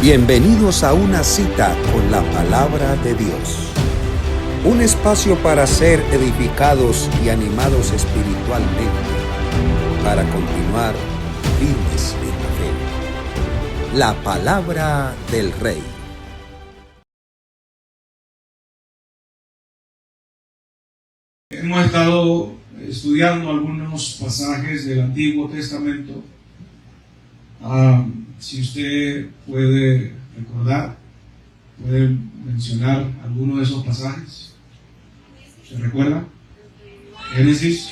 Bienvenidos a una cita con la palabra de Dios. Un espacio para ser edificados y animados espiritualmente, para continuar firmes en la fe. La palabra del Rey. Hemos estado estudiando algunos pasajes del Antiguo Testamento. Si usted puede recordar, puede mencionar alguno de esos pasajes. ¿Se recuerda? Génesis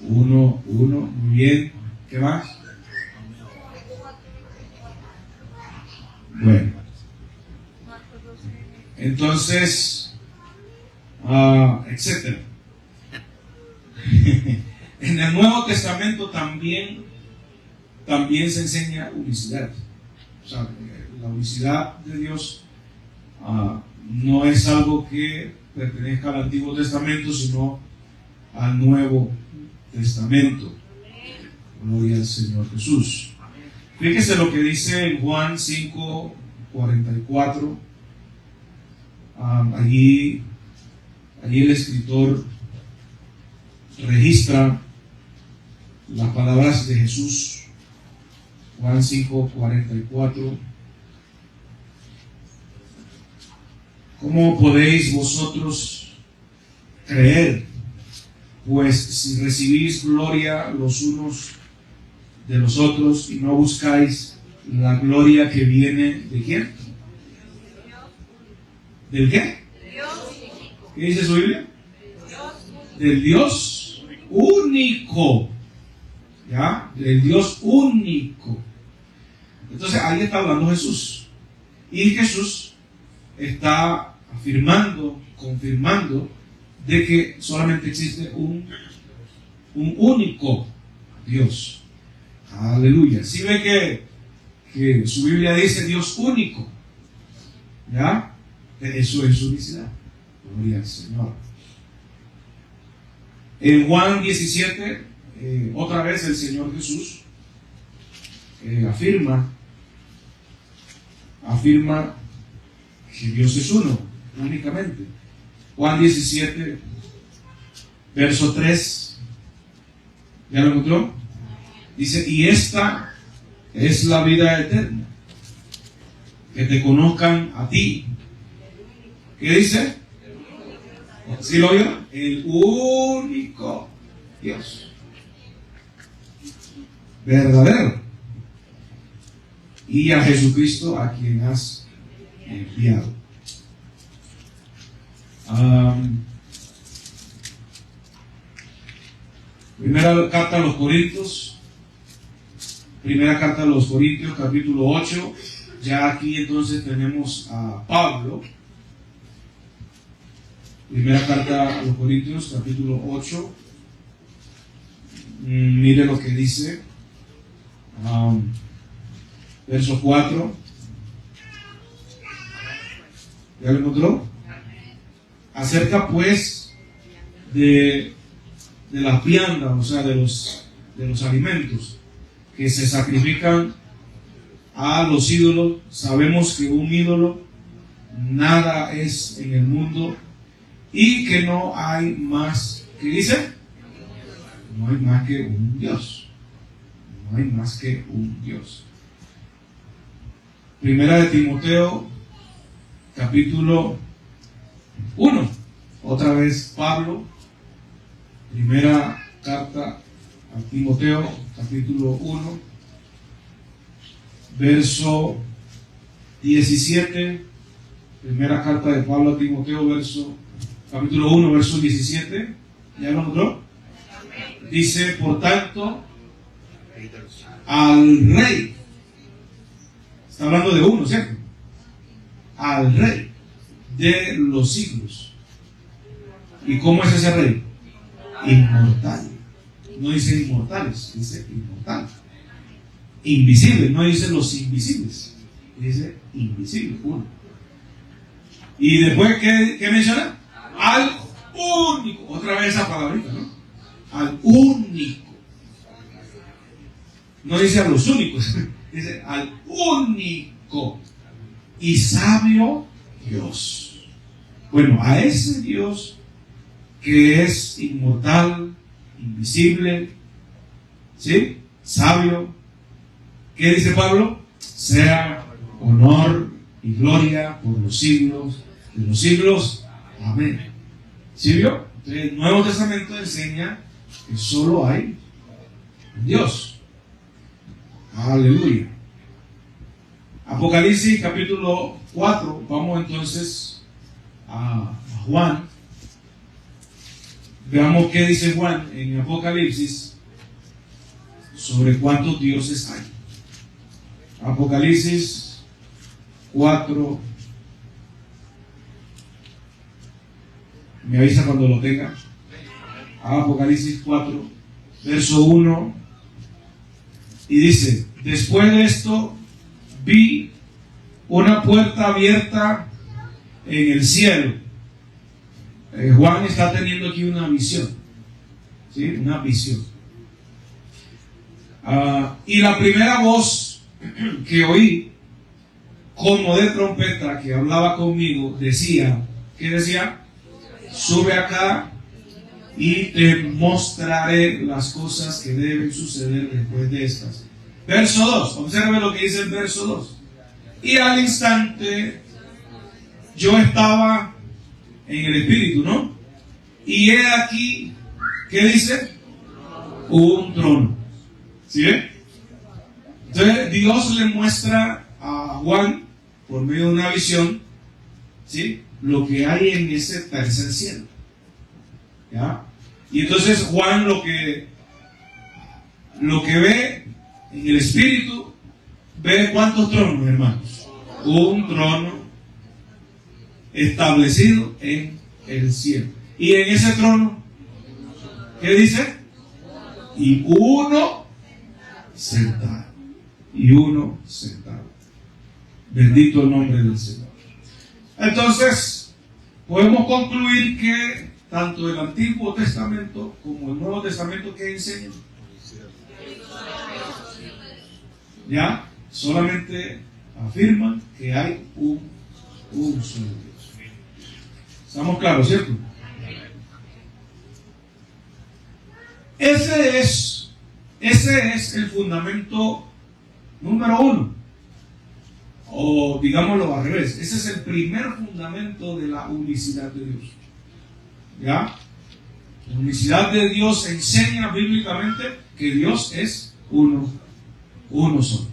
1, muy bien. ¿Qué más? Bueno. Entonces, etcétera. En el Nuevo Testamento también se enseña unicidad. O sea, la unicidad de Dios no es algo que pertenezca al Antiguo Testamento, sino al Nuevo Testamento. Gloria al Señor Jesús. Fíjese lo que dice en Juan 5:44. Allí el escritor registra las palabras de Jesús. Juan 5:44. ¿Cómo podéis vosotros creer? Pues si recibís gloria los unos de los otros y no buscáis la gloria que viene ¿de quién? ¿Del qué? ¿Qué dice su Biblia? Del Dios único. ¿Ya? Del Dios único. Entonces ahí está hablando Jesús. Y Jesús está afirmando, confirmando de que solamente existe un único Dios. Aleluya. Si ve que su Biblia dice Dios único, ¿ya? Eso es unicidad. Gloria al Señor. En Juan 17, otra vez el Señor Jesús afirma que Dios es uno, únicamente. Juan 17, verso 3. ¿Ya lo encontró? Dice, y esta es la vida eterna, que te conozcan a ti. ¿Qué dice? ¿Sí lo oyó? El único Dios verdadero, y a Jesucristo a quien has enviado. Primera carta a los Corintios, capítulo 8. Ya aquí entonces tenemos a Pablo. Primera carta a los Corintios, capítulo 8. Mire lo que dice. Verso 4. ¿Ya lo encontró? Acerca pues de las viandas, o sea, de los alimentos que se sacrifican a los ídolos. Sabemos que un ídolo nada es en el mundo y que no hay más. ¿Qué dice? No hay más que un Dios. No hay más que un Dios. Primera de Timoteo, capítulo 1. Otra vez Pablo. Primera carta a Timoteo, capítulo 1, verso 17. Primera carta de Pablo a Timoteo, capítulo 1, verso 17. ¿Ya lo encontró? Dice, por tanto, al Rey. Está hablando de uno, ¿cierto? Al Rey de los siglos. ¿Y cómo es ese Rey? Inmortal. No dice inmortales, dice inmortal. Invisible, no dice los invisibles, dice invisible, uno. Y después, ¿qué menciona? Al único. Otra vez esa palabrita, ¿no? Al único. No dice a los únicos, dice al único. único y sabio Dios. Bueno, a ese Dios que es inmortal, invisible, ¿sí? Sabio, ¿qué dice Pablo? Sea honor y gloria por los siglos de los siglos. Amén. ¿Sí vio? Entonces, el Nuevo Testamento enseña que solo hay Dios. Aleluya. Apocalipsis capítulo 4. Vamos entonces a Juan. Veamos qué dice Juan en Apocalipsis sobre cuántos dioses hay. Apocalipsis 4. Me avisa cuando lo tenga. Apocalipsis 4, verso 1. Y dice: después de esto vi una puerta abierta en el cielo. Juan está teniendo aquí una visión. ¿Sí? Una visión. Y la primera voz que oí, como de trompeta, que hablaba conmigo, decía, ¿qué decía? Sube acá y te mostraré las cosas que deben suceder después de estas. Verso 2, observe lo que dice el verso 2. Y al instante yo estaba en el espíritu, ¿no? Y he aquí, ¿qué dice? Un trono. ¿Sí ven? Entonces Dios le muestra a Juan, por medio de una visión, ¿sí?, lo que hay en ese tercer cielo. ¿Ya? Y entonces Juan lo que ve en el espíritu, ve cuántos tronos, hermanos. Un trono establecido en el cielo. Y en ese trono, ¿qué dice? Y uno sentado. Y uno sentado. Bendito el nombre del Señor. Entonces, podemos concluir que tanto el Antiguo Testamento como el Nuevo Testamento, ¿qué enseñan? Ya, solamente afirman que hay un solo Dios. ¿Estamos claros, cierto? Ese es el fundamento número 1. O digámoslo al revés, ese es el primer fundamento de la unicidad de Dios. ¿Ya? La unicidad de Dios enseña bíblicamente que Dios es uno solo,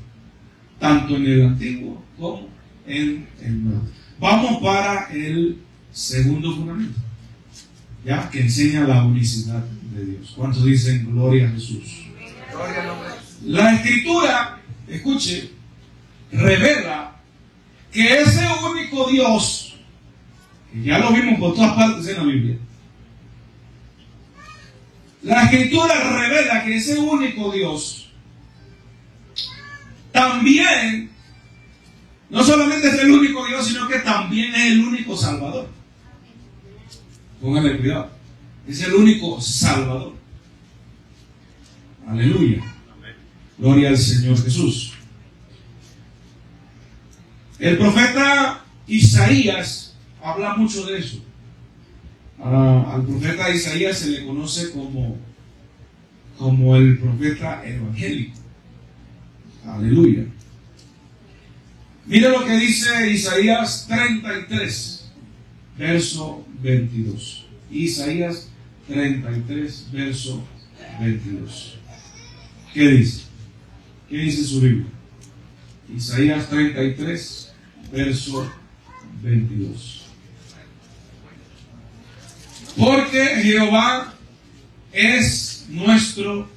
tanto en el Antiguo como en el Nuevo. Vamos para el segundo fundamento, ¿ya?, que enseña la unicidad de Dios. ¿Cuántos dicen gloria a Jesús? La Escritura, escuche, revela que ese único Dios, que ya lo vimos por todas partes en la Biblia, la Escritura revela que ese único Dios también, no solamente es el único Dios, sino que también es el único Salvador. Póngale cuidado, es el único Salvador. Aleluya. Gloria al Señor Jesús. El profeta Isaías habla mucho de eso. Al profeta Isaías se le conoce como el profeta evangélico. Aleluya. Mira lo que dice Isaías 33, verso 22. Isaías 33, verso 22. ¿Qué dice? ¿Qué dice su Biblia? Isaías 33, verso 22. Porque Jehová es nuestro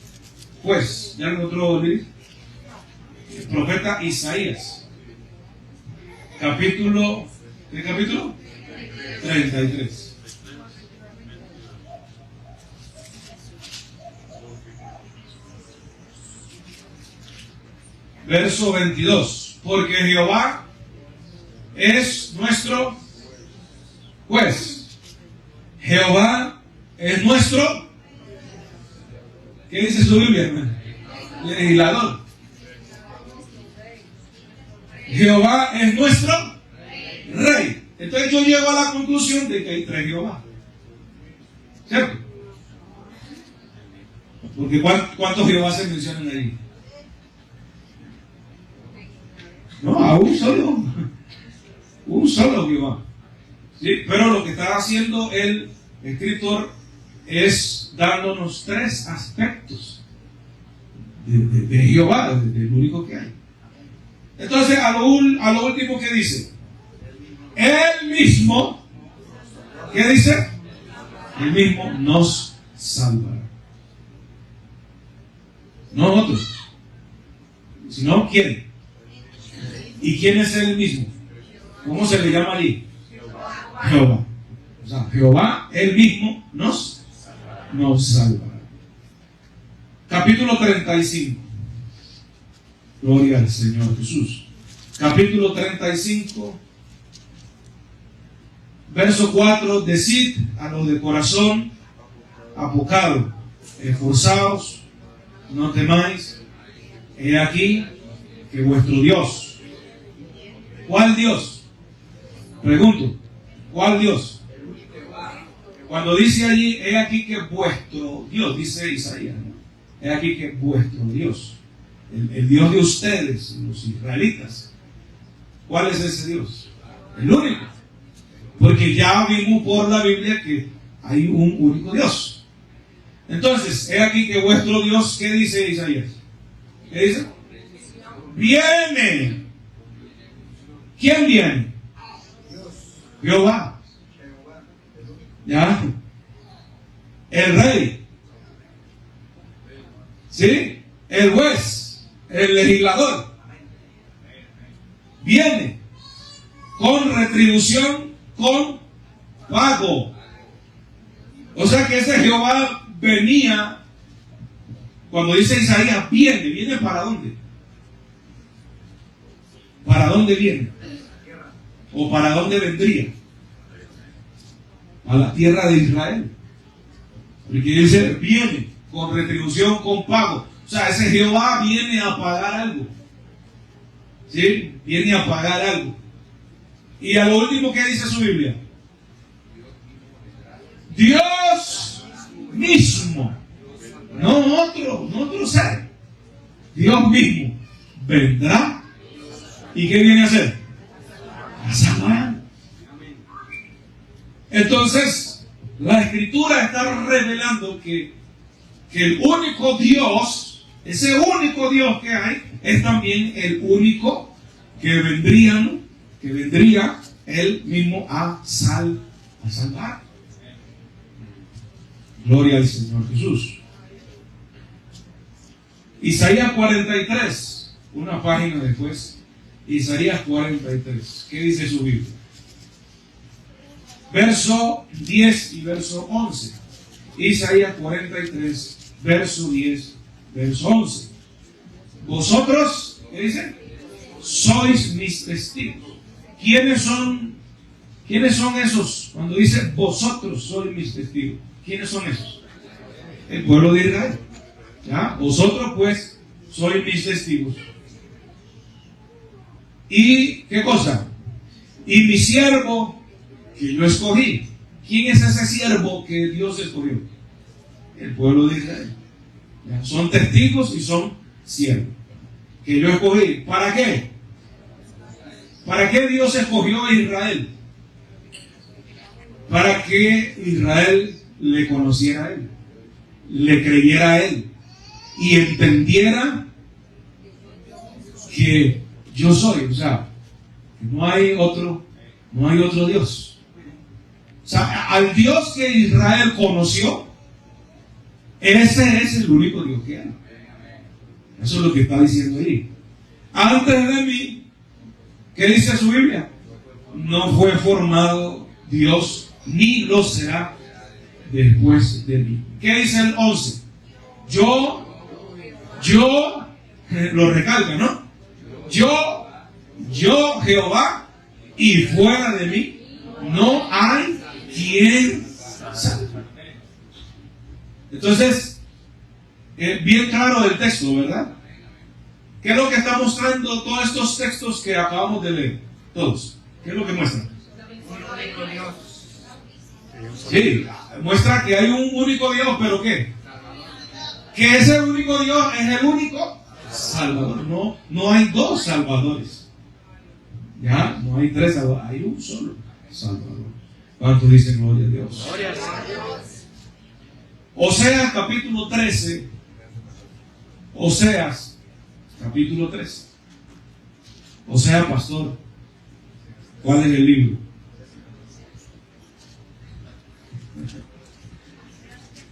juez. ¿Ya lo encontró, Luis? El profeta Isaías. Capítulo, ¿qué capítulo? 33. Verso 22. Porque Jehová es nuestro juez. Jehová es nuestro, ¿qué dice su Biblia, hermano? Legislador. Jehová es nuestro Rey. Entonces yo llego a la conclusión de que hay tres Jehová. ¿Cierto? Porque ¿cuántos Jehová se mencionan ahí? No, a un solo. Un solo Jehová. ¿Sí? Pero lo que está haciendo el escritor es dándonos tres aspectos de Jehová, del único que hay. Entonces, a lo último que dice, Él mismo, ¿qué dice? Él mismo nos salvará. No nosotros, sino ¿quién? ¿Y quién es Él mismo? ¿Cómo se le llama allí? Jehová. O sea, Jehová, Él mismo nos salvará. Capítulo 35. Gloria al Señor Jesús. Capítulo 35, verso 4. Decid a los de corazón apocado, esforzaos, no temáis. He aquí que vuestro Dios. ¿Cuál Dios? Pregunto, ¿cuál Dios? Cuando dice allí, he aquí que vuestro Dios, dice Isaías, ¿no? He aquí que vuestro Dios, el Dios de ustedes, los israelitas. ¿Cuál es ese Dios? El único. Porque ya vimos por la Biblia que hay un único Dios. Entonces, he aquí que vuestro Dios, ¿qué dice Isaías? ¿Qué dice? Viene. ¿Quién viene? Jehová. ¿Ya? El Rey. ¿Sí? El juez. El legislador. Viene. Con retribución, con pago. O sea que ese Jehová venía, cuando dice Isaías, ¿viene para dónde? ¿Para dónde viene? ¿O para dónde vendría? A la tierra de Israel. Porque dice, viene con retribución, con pago. O sea, ese Jehová viene a pagar algo. ¿Sí? Viene a pagar algo. Y a lo último, ¿qué dice su Biblia? Dios mismo. No otro ser. Dios mismo vendrá. ¿Y qué viene a hacer? A salvar. Entonces, la Escritura está revelando que el único Dios, ese único Dios que hay, es también el único que vendría Él mismo a salvar. Gloria al Señor Jesús. Isaías 43, una página después. Isaías 43. ¿Qué dice su Biblia? Verso 10 y verso 11. Isaías 43, verso 10, verso 11. Vosotros, ¿qué dice? Sois mis testigos. ¿Quiénes son esos? Cuando dice vosotros sois mis testigos, ¿quiénes son esos? El pueblo de Israel. ¿Ya? Vosotros pues sois mis testigos. ¿Y qué cosa? Y mi siervo que yo escogí. ¿Quién es ese siervo que Dios escogió? El pueblo de Israel. ¿Ya? Son testigos y son siervos que yo escogí. ¿Para qué? ¿Para qué Dios escogió a Israel? Para que Israel le conociera a Él, le creyera a Él y entendiera que yo soy, o sea, que no hay otro Dios. O sea, al Dios que Israel conoció, ese es el único Dios que hay. Eso es lo que está diciendo ahí. Antes de mí, ¿qué dice su Biblia? No fue formado Dios, ni lo será después de mí. ¿Qué dice el 11? Yo, lo recalca, ¿no? Yo, Jehová, y fuera de mí no hay quien salve. Entonces, bien claro el texto, ¿verdad? ¿Qué es lo que está mostrando todos estos textos que acabamos de leer? Todos. ¿Qué es lo que muestran? Sí, muestra que hay un único Dios, pero ¿qué? Que ese único Dios es el único Salvador. No hay dos Salvadores. Ya, no hay tres Salvadores, hay un solo Salvador. ¿Cuántos dicen gloria a Dios? Oseas capítulo 13. Oseas capítulo 13. Oseas, pastor, ¿cuál es el libro?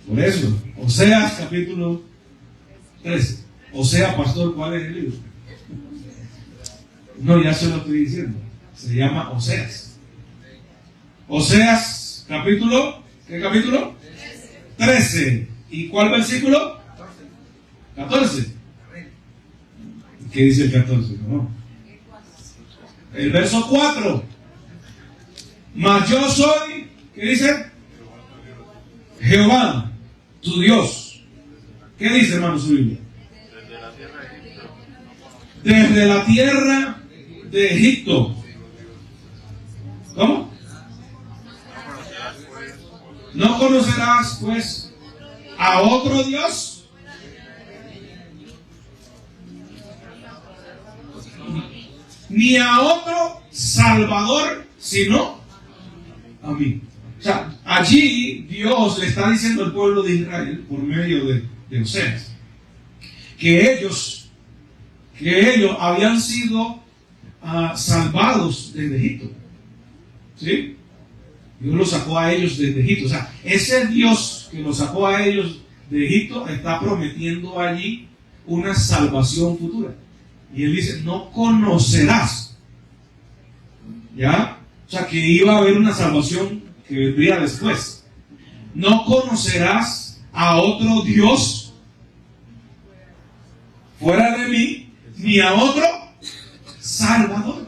Por eso, Oseas capítulo 13. Oseas, pastor, ¿cuál es el libro? No, ya se lo estoy diciendo. Se llama Oseas. Oseas capítulo, ¿qué capítulo? 13. ¿Y cuál versículo? 14. ¿Qué dice el 14? No. El verso 4. Mas yo soy, ¿qué dice? Jehová, tu Dios. ¿Qué dice, hermano, su Biblia? Desde la tierra de Egipto. ¿Cómo? No conocerás, pues, a otro Dios ni a otro Salvador sino a mí. O sea, allí Dios le está diciendo al pueblo de Israel por medio de Oseas que ellos habían sido salvados desde Egipto. ¿Sí? Dios los sacó a ellos desde Egipto. O sea, ese Dios que los sacó a ellos de Egipto está prometiendo allí una salvación futura. Y él dice, no conocerás. ¿Ya? O sea, que iba a haber una salvación que vendría después. No conocerás a otro Dios fuera de mí, ni a otro Salvador,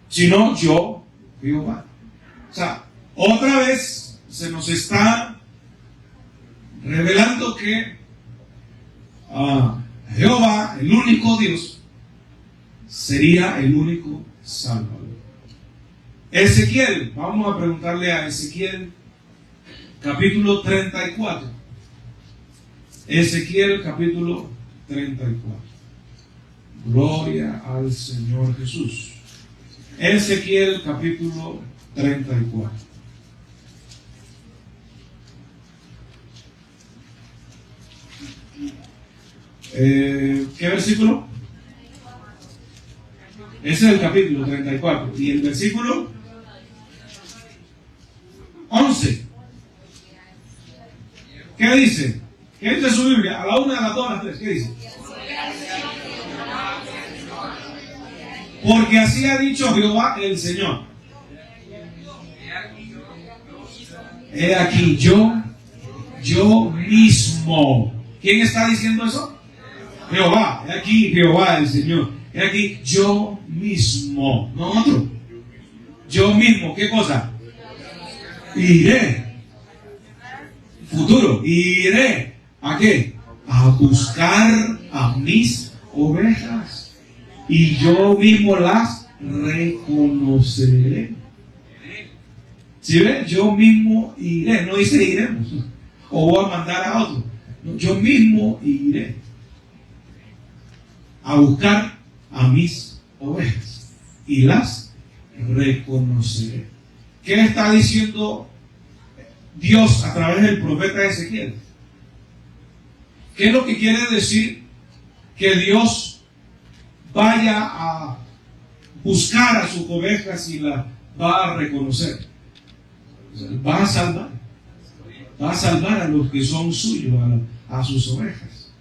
sino yo, Jehová. O sea, otra vez se nos está revelando que Jehová, el único Dios, sería el único Salvador. Ezequiel, vamos a preguntarle a Ezequiel capítulo 34. Ezequiel capítulo 34. Gloria al Señor Jesús. Ezequiel capítulo 34. ¿Qué versículo? Ese es el capítulo 34. Y el versículo 11. ¿Qué dice? ¿Qué dice su Biblia? A la 1, a las 2, a las 3. ¿Qué dice? Porque así ha dicho Jehová el Señor. He aquí yo mismo. ¿Quién está diciendo eso? Jehová. He aquí Jehová el Señor. He aquí yo mismo. No otro. Yo mismo. ¿Qué cosa? Iré. Futuro. Iré. ¿A qué? A buscar a mis ovejas. Y yo mismo las reconoceré. ¿Sí ven? Yo mismo iré. No dice iremos. O voy a mandar a otro. No, yo mismo iré a buscar a mis ovejas. Y las reconoceré. ¿Qué está diciendo Dios a través del profeta Ezequiel? ¿Qué es lo que quiere decir que Dios vaya a buscar a sus ovejas y las va a reconocer? Va a salvar. Va a salvar a los que son suyos, a sus ovejas.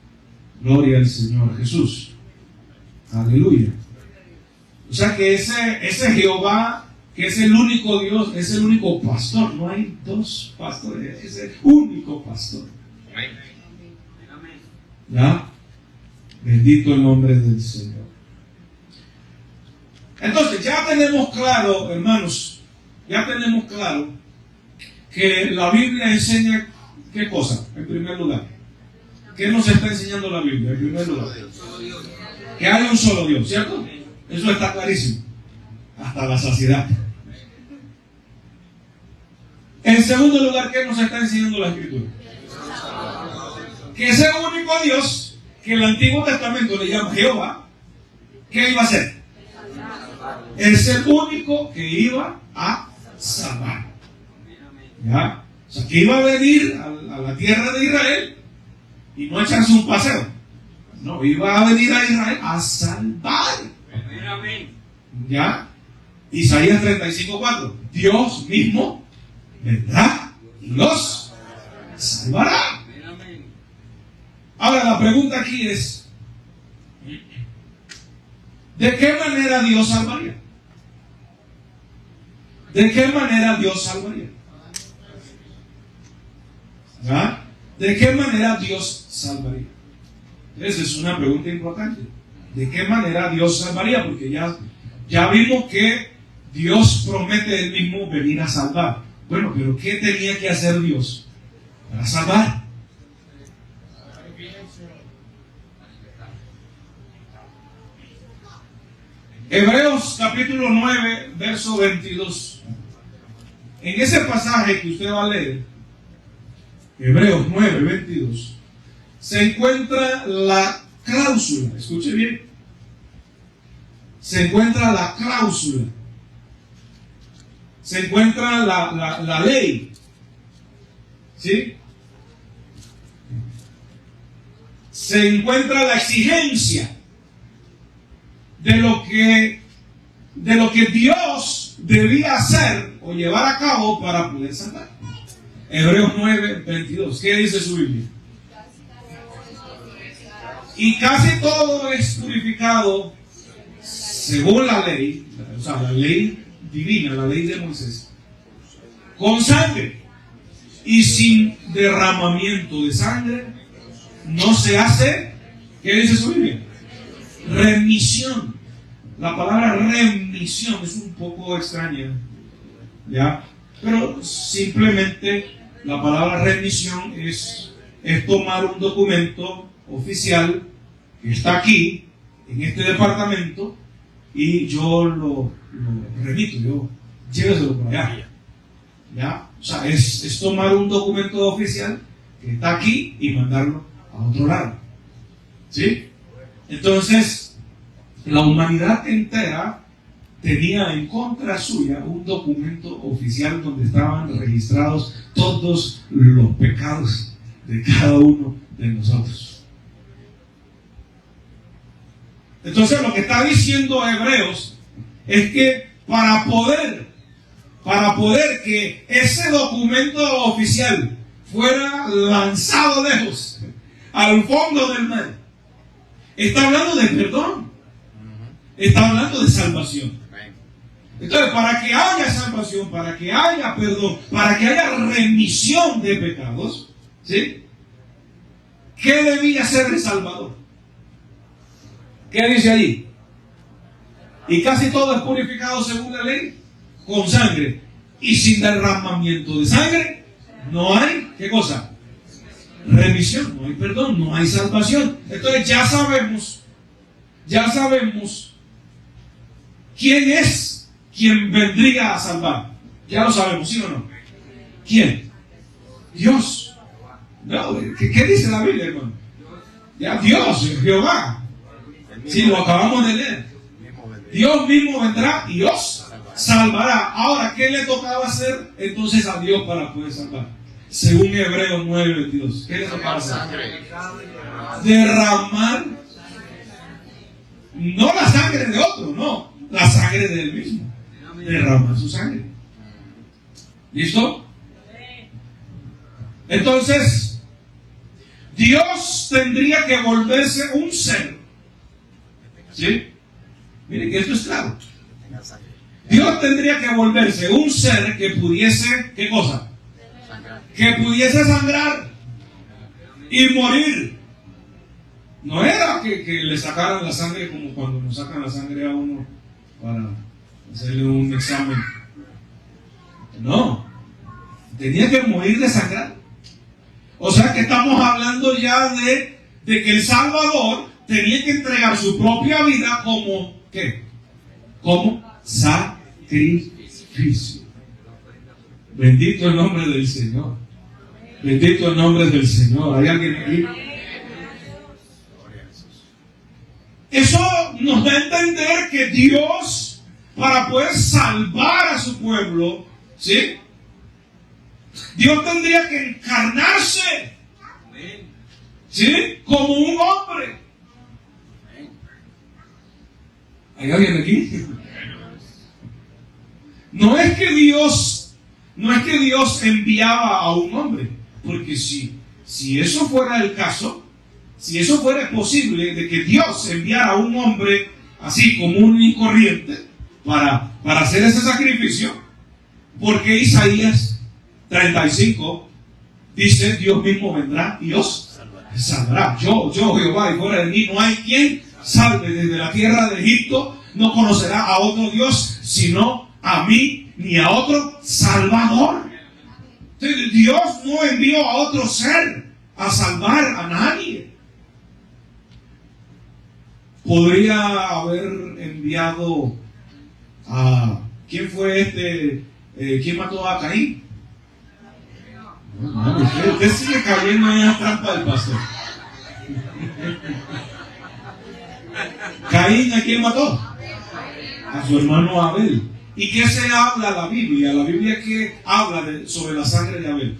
Gloria al Señor Jesús. Aleluya. O sea que ese Jehová, que es el único Dios, es el único pastor. No hay dos pastores, es el único pastor. ¿Ya? Bendito el nombre del Señor. Entonces, ya tenemos claro, hermanos, ya tenemos claro que la Biblia enseña ¿qué cosa? En primer lugar, ¿Qué nos está enseñando la Biblia? En primer lugar, que hay un solo Dios, ¿cierto? Eso está clarísimo, hasta la saciedad. En segundo lugar, ¿qué nos está enseñando la Escritura? Que ese único Dios, que el Antiguo Testamento le llama Jehová, ¿qué iba a hacer? Es el único que iba a salvar. ¿Ya? O sea, que iba a venir a la tierra de Israel y no echarse un paseo. No, iba a venir a Israel a salvar. ¿Ya? Isaías 35:4. Dios mismo vendrá y los salvará. Ahora la pregunta aquí es, ¿de qué manera Dios salvaría? ¿De qué manera Dios salvaría? ¿Ah? ¿De qué manera Dios salvaría? Esa es una pregunta importante. ¿De qué manera Dios salvaría? Porque ya vimos que Dios promete él mismo venir a salvar. Bueno, pero ¿qué tenía que hacer Dios para salvar? Hebreos capítulo 9, verso 22. En ese pasaje que usted va a leer, Hebreos 9, 22, se encuentra la cláusula. Escuche bien. Se encuentra la cláusula. Se encuentra la ley. ¿Sí? Se encuentra la exigencia de lo que Dios debía hacer o llevar a cabo para poder salvar. Hebreos 9, 22. ¿Qué dice su Biblia? Y casi todo es purificado según la ley, o sea, la ley divina, la ley de Moisés, con sangre, y sin derramamiento de sangre no se hace, ¿qué dice su Biblia? Remisión. La palabra remisión es un poco extraña, ¿ya? Pero simplemente la palabra remisión es tomar un documento oficial que está aquí, en este departamento, y yo lo remito, yo lléveselo por allá. ¿Ya? O sea, es tomar un documento oficial que está aquí y mandarlo a otro lado. ¿Sí? Entonces, la humanidad entera tenía en contra suya un documento oficial donde estaban registrados todos los pecados de cada uno de nosotros. Entonces lo que está diciendo Hebreos es que para poder que ese documento oficial fuera lanzado lejos, al fondo del mar, está hablando de perdón, está hablando de salvación. Entonces, para que haya salvación, para que haya perdón, para que haya remisión de pecados, ¿sí? ¿Qué debía hacer el Salvador? ¿Qué dice allí? Y casi todo es purificado según la ley, con sangre. Y sin derramamiento de sangre, no hay, ¿qué cosa? Remisión, no hay perdón, no hay salvación. Entonces ya sabemos quién es quien vendría a salvar. Ya lo sabemos, ¿sí o no? ¿Quién? Dios. No, ¿qué dice la Biblia, hermano? Ya Dios, Jehová. Sí, lo acabamos de leer. Dios mismo vendrá y os salvará. Ahora, ¿qué le tocaba hacer entonces a Dios para poder salvar? Según Hebreos 9, 22. ¿Qué le tocaba hacer? Derramar, no la sangre de otro, no, la sangre de él mismo. Derramar su sangre. ¿Listo? Entonces, Dios tendría que volverse un ser. ¿Sí? Miren que esto es claro. Dios tendría que volverse un ser que pudiese, ¿qué cosa? Que pudiese sangrar y morir. No era que le sacaran la sangre como cuando nos sacan la sangre a uno para hacerle un examen. No. Tenía que morir de sangrar. O sea que estamos hablando ya de que el Salvador tenía que entregar su propia vida como, ¿qué? Como sacrificio. Bendito el nombre del Señor. Bendito el nombre del Señor. ¿Hay alguien aquí? Eso nos da a entender que Dios, para poder salvar a su pueblo, ¿sí? Dios tendría que encarnarse, ¿sí? Como un hombre. ¿Hay alguien aquí? No es que Dios enviaba a un hombre, porque si eso fuera el caso, si eso fuera posible de que Dios enviara a un hombre así común y corriente para hacer ese sacrificio, porque Isaías 35 dice: Dios mismo vendrá y os salvará. Yo Jehová, y fuera de mí no hay quien salve. Desde la tierra de Egipto no conocerá a otro Dios sino a mí, ni a otro Salvador. Entonces, Dios no envió a otro ser a salvar a nadie. Podría haber enviado a... ¿Quién fue ¿quién mató a Caín? Usted sigue cayendo en la trampa del pastor. Caín, ¿a quién mató? A su hermano Abel. ¿Y qué se habla la Biblia? La Biblia que habla sobre la sangre de Abel.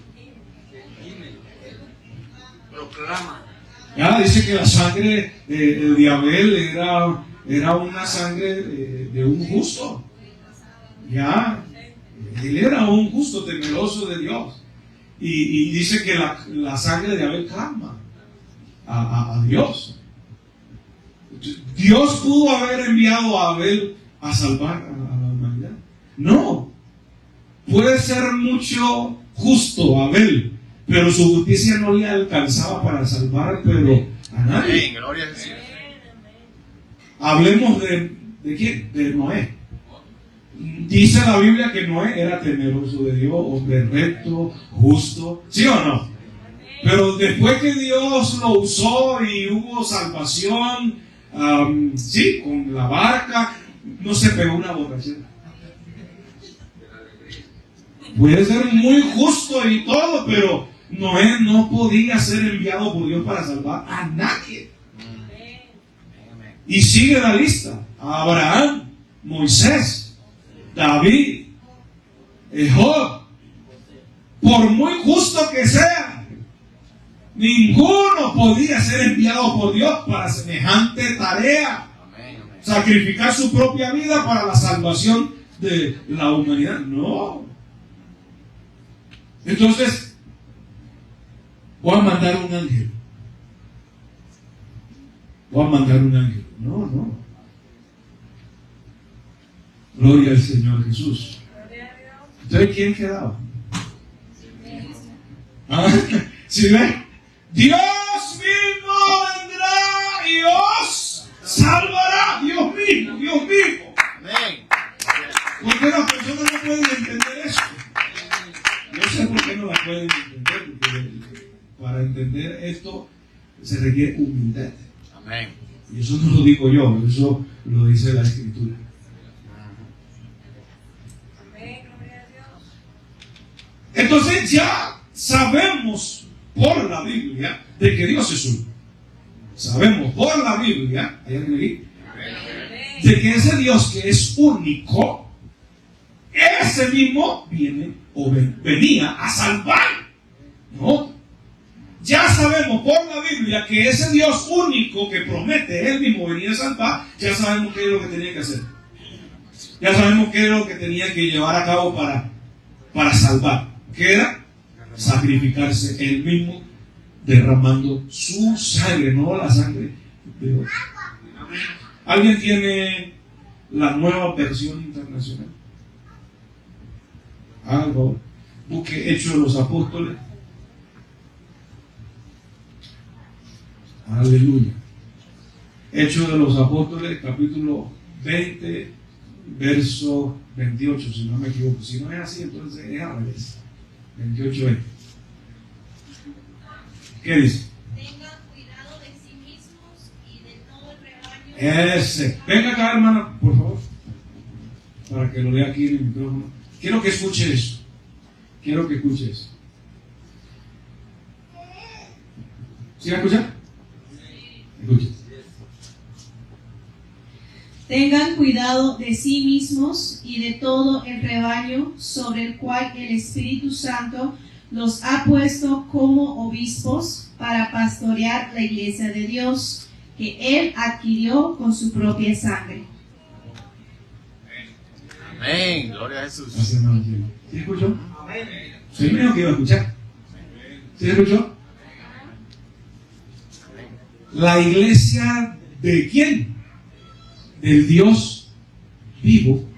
Proclama. Ya dice que la sangre de Abel era una sangre de un justo. Ya, él era un justo temeroso de Dios. Y dice que la sangre de Abel clama a Dios. Dios pudo haber enviado a Abel a salvar a la humanidad. No. Puede ser mucho justo Abel, pero su justicia no le alcanzaba para salvar a nadie. Gloria a Jesús. Hablemos de quién, de Noé. Dice la Biblia que Noé era temeroso de Dios, hombre recto, justo, ¿sí o no? Pero después que Dios lo usó y hubo salvación, sí, con la barca, no se pegó una borrachera. Puede ser muy justo y todo, pero Noé no podía ser enviado por Dios para salvar a nadie. Y sigue la lista: Abraham, Moisés, David, Job. Por muy justo que sea, ninguno podía ser enviado por Dios para semejante tarea. Sacrificar su propia vida para la salvación de la humanidad. No. Entonces, voy a mandar un ángel. No. Gloria al Señor Jesús. Entonces, ¿quién quedaba? ¿Sí ven? Dios mismo vendrá y os salvará. Dios mismo. Amén. ¿Por qué las personas no pueden entender eso? No sé por qué no la pueden entender, porque para entender esto se requiere humildad. Amén. Y eso no lo digo yo, eso lo dice la Escritura. Entonces ya sabemos por la Biblia de que Dios es uno. Sabemos por la Biblia, ¿hay alguien aquí? De que ese Dios que es único, ese mismo venía a salvar. ¿No? Ya sabemos por la Biblia que ese Dios único que promete él mismo venir a salvar, ya sabemos qué es lo que tenía que hacer. Ya sabemos qué es lo que tenía que llevar a cabo para salvar. ¿Qué era? Sacrificarse él mismo, derramando su sangre, no la sangre de Dios. ¿Alguien tiene la nueva versión internacional? Algo. Busque Hechos de los Apóstoles. Aleluya. Hechos de los Apóstoles, capítulo 20, verso 28, si no me equivoco. Si no es así, entonces es al revés. 28. ¿Qué dice? Tengan cuidado de sí mismos y de todo el rebaño. Ese. Venga acá, hermana, por favor. Para que lo lea aquí en el micrófono. Quiero que escuche eso. Quiero que escuche eso. ¿Sí va a escuchar? Escuche. Tengan cuidado de sí mismos y de todo el rebaño sobre el cual el Espíritu Santo los ha puesto como obispos para pastorear la iglesia de Dios, que Él adquirió con su propia sangre. Amén. Gloria a Jesús. Gracias, hermano. ¿Sí escuchó? Soy el único que iba a escuchar. ¿Sí escuchó? La iglesia ¿de quién? Del Dios vivo.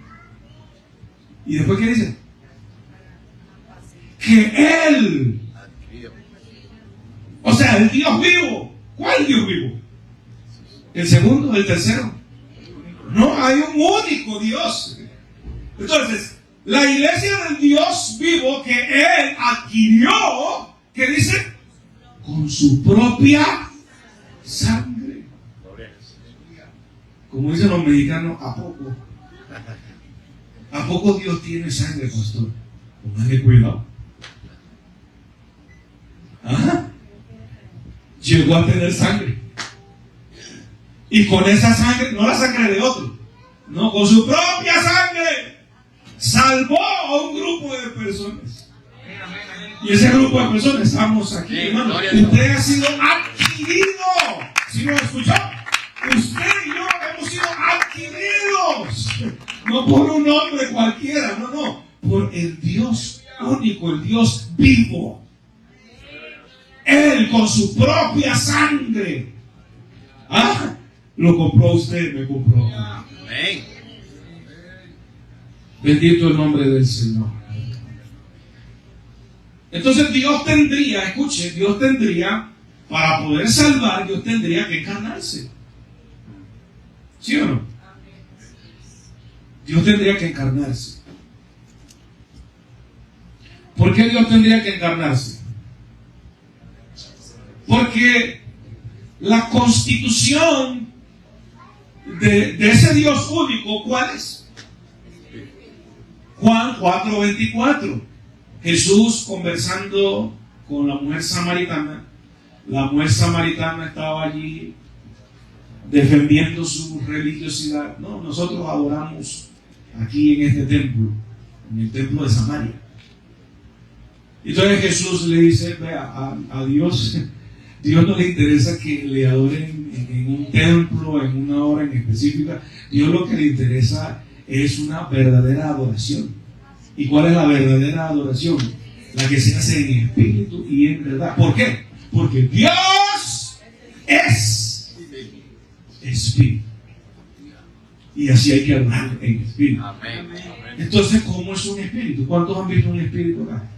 ¿Y después qué dice? Que Él, o sea, el Dios vivo. ¿Cuál Dios vivo? ¿El segundo? ¿El tercero? No, hay un único Dios. Entonces, la iglesia del Dios vivo que Él adquirió, ¿qué dice? Con su propia sangre. Como dicen los mexicanos, ¿a poco? ¿A poco Dios tiene sangre, pastor? Póngale cuidado. ¿Ah? Llegó a tener sangre. Y con esa sangre, no la sangre de otro, no, con su propia sangre, salvó a un grupo de personas. Y ese grupo de personas estamos aquí, hermano. Usted ha sido adquirido. ¿Sí lo escuchó? Usted y yo hemos sido adquiridos. No por un hombre cualquiera, no. Por el Dios único, el Dios vivo. Él con su propia sangre. Lo compró usted, me compró. Amén. Bendito el nombre del Señor. Entonces Dios tendría, escuche, Dios tendría, para poder salvar, Dios tendría que encarnarse. ¿Sí o no? Dios tendría que encarnarse. ¿Por qué Dios tendría que encarnarse? Porque la constitución de ese Dios único, ¿cuál es? Juan 4:24. Jesús conversando con la mujer samaritana. La mujer samaritana estaba allí defendiendo su religiosidad. No, nosotros adoramos aquí en este templo, en el templo de Samaria. Entonces Jesús le dice, vea, a Dios no le interesa que le adoren en un templo, en una hora en específica. Dios lo que le interesa es una verdadera adoración. ¿Y cuál es la verdadera adoración? La que se hace en espíritu y en verdad. ¿Por qué? Porque Dios es espíritu. Y así hay que adorar en espíritu. Amén. Entonces, ¿cómo es un espíritu? ¿Cuántos han visto un espíritu acá?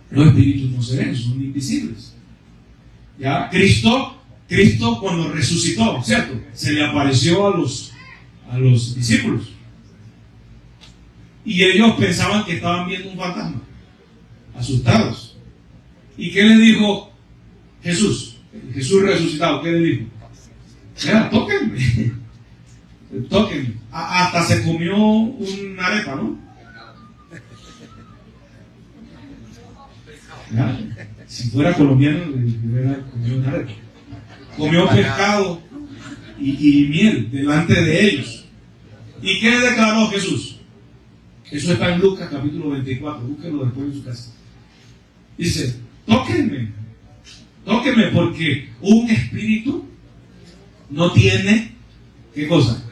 Los espíritus no se ven, son invisibles. ¿Ya? Cristo cuando resucitó, ¿cierto? Se le apareció a los discípulos. Y ellos pensaban que estaban viendo un fantasma. Asustados. ¿Y qué le dijo Jesús? Jesús resucitado, ¿qué le dijo? Mira, tóquenme. Tóquenme. Hasta se comió una arepa, ¿no? ¿Ya? Si fuera colombiano, le hubiera comido una arepa. Comió pescado y miel delante de ellos. ¿Y qué declaró Jesús? Eso está en Lucas capítulo 24. Búsquenlo después en su casa. Dice, tóquenme porque un espíritu no tiene, ¿qué cosa?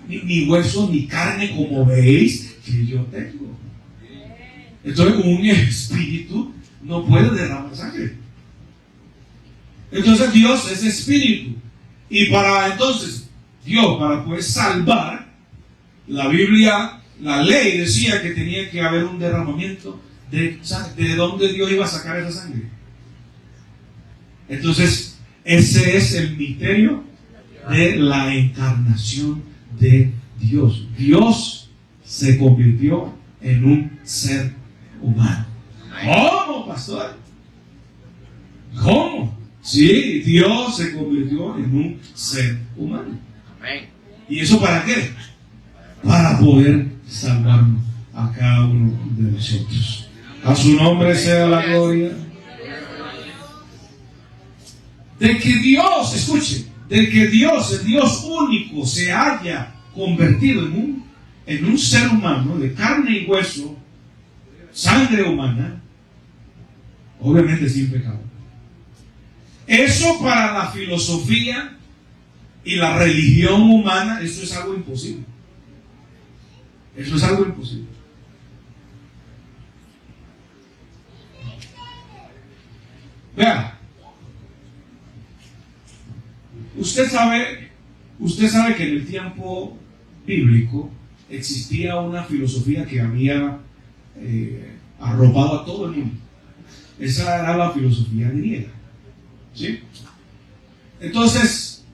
Ni hueso ni carne como veis que yo tengo. Entonces un espíritu no puede derramar sangre. Entonces Dios es espíritu. Y para poder salvar, la Biblia, la ley decía que tenía que haber un derramamiento de sangre. ¿De dónde Dios iba a sacar esa sangre? Entonces, ese es el misterio de la encarnación de Dios. Dios se convirtió en un ser humano. ¿Cómo, pastor? ¿Cómo? Sí, Dios se convirtió en un ser humano. Amén. ¿Y eso para qué? Para poder salvarnos a cada uno de nosotros. A su nombre sea la gloria. De que Dios, escuche, de que Dios, el Dios único, se haya convertido en un ser humano de carne y hueso, sangre humana, obviamente sin pecado. Eso para la filosofía y la religión humana, eso es algo imposible. Eso es algo imposible. Vea, usted sabe que en el tiempo bíblico existía una filosofía que había arropado a todo el mundo. Esa era la filosofía griega. ¿Sí? Entonces,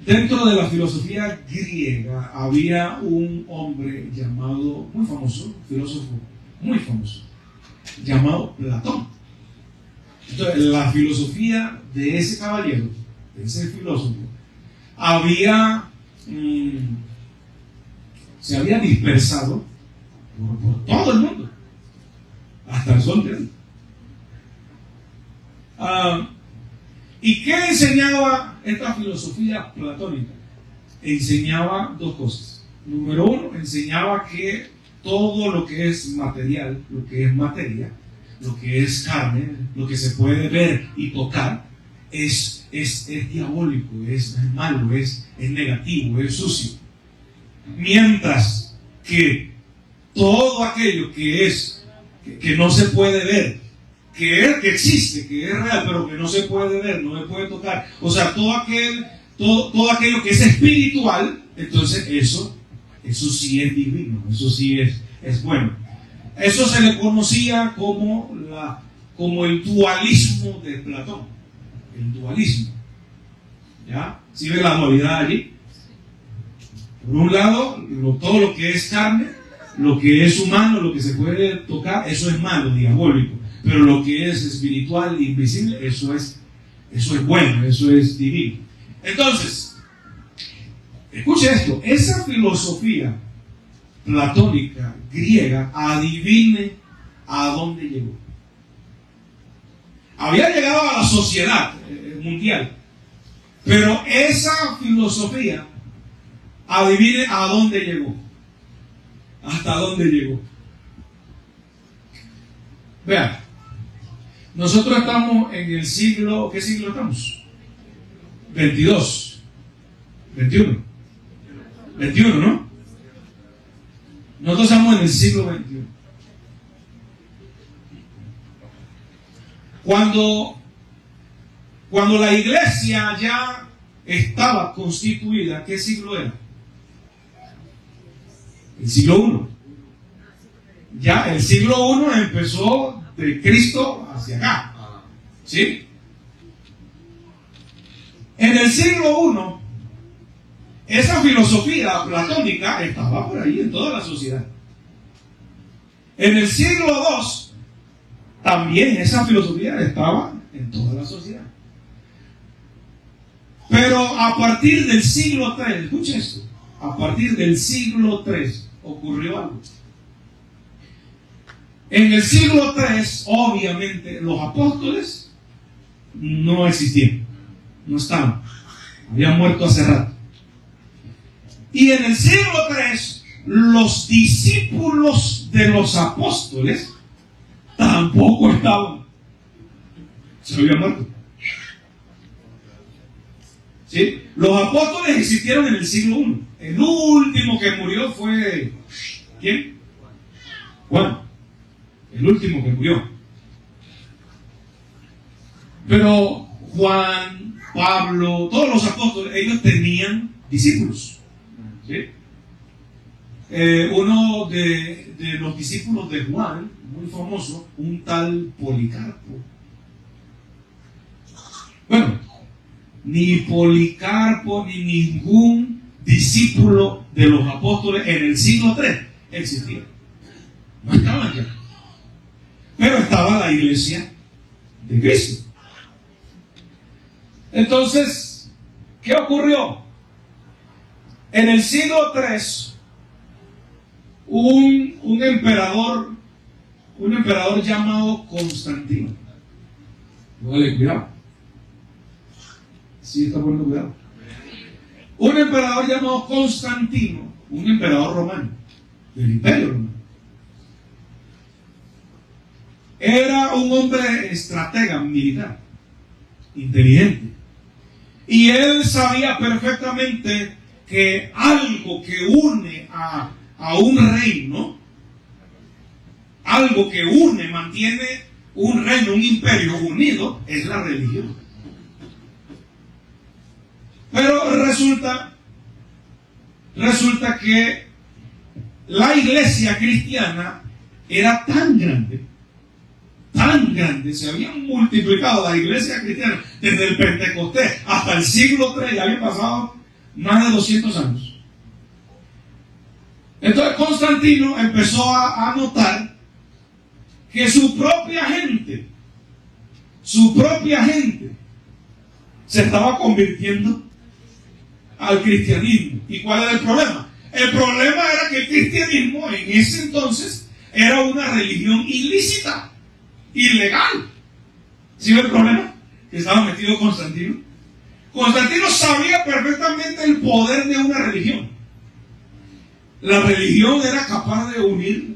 dentro de la filosofía griega había un hombre llamado, muy famoso, filósofo muy famoso, llamado Platón. Entonces, la filosofía de ese caballero, de ese filósofo, se había dispersado por todo el mundo, hasta el sol de hoy. ¿Y qué enseñaba esta filosofía platónica? Enseñaba dos cosas. Número uno, enseñaba que todo lo que es material, lo que es materia, lo que es carne, lo que se puede ver y tocar, es diabólico, es malo, es negativo, es sucio. Mientras que todo aquello que no se puede ver, que existe, que es real, pero que no se puede ver, no se puede tocar, o sea, todo aquello que es espiritual, entonces eso sí es divino, eso sí es bueno. Eso se le conocía como el dualismo de Platón. El dualismo. ¿Ya? ¿Sí ve la dualidad allí? Por un lado, todo lo que es carne, lo que es humano, lo que se puede tocar, eso es malo, diabólico. Pero lo que es espiritual e invisible, eso es bueno, eso es divino. Entonces, escuche esto, esa filosofía platónica, griega, adivine a dónde llegó. Había llegado a la sociedad mundial, pero esa filosofía, adivine a dónde llegó. ¿Hasta dónde llegó? Vean, nosotros estamos en el siglo, ¿qué siglo estamos? 22, 21, ¿no? Nosotros estamos en el siglo XXI. Cuando la iglesia ya estaba constituida, ¿qué siglo era? El siglo I. Ya el siglo I empezó de Cristo hacia acá. ¿Sí? En el siglo I, esa filosofía platónica estaba por ahí en toda la sociedad. En el siglo II, también esa filosofía estaba en toda la sociedad. Pero a partir del siglo III, escuche esto, a partir del siglo III ocurrió algo. En el siglo III, obviamente, los apóstoles no existían, no estaban, habían muerto hace rato. Y en el siglo III, los discípulos de los apóstoles tampoco estaban, se habían muerto. ¿Sí? Los apóstoles existieron en el siglo I. El último que murió fue, ¿quién? Juan. El último que murió. Pero Juan, Pablo, todos los apóstoles, ellos tenían discípulos. ¿Sí? Uno de los discípulos de Juan, muy famoso, un tal Policarpo. Bueno, ni Policarpo ni ningún discípulo de los apóstoles en el siglo III existía. No estaban ya. pero estaba la iglesia de Cristo. Entonces, ¿qué ocurrió? En el siglo III, un emperador llamado Constantino. Vale, cuidado. Sí, está poniendo cuidado. Un emperador llamado Constantino, un emperador romano, del Imperio Romano. Era un hombre estratega militar, inteligente. Y él sabía perfectamente que algo que une a un reino, algo que une, mantiene un reino, un imperio unido, es la religión. Pero resulta que la iglesia cristiana era tan grande, se habían multiplicado la iglesia cristiana desde el Pentecostés hasta el siglo III, ya habían pasado más de 200 años. Entonces Constantino empezó a notar que su propia gente se estaba convirtiendo al cristianismo. ¿Y cuál era el problema? El problema era que el cristianismo en ese entonces era una religión ilícita, ilegal. ¿Sí ve el problema? Que estaba metido Constantino. Constantino sabía perfectamente el poder de una religión. La religión era capaz de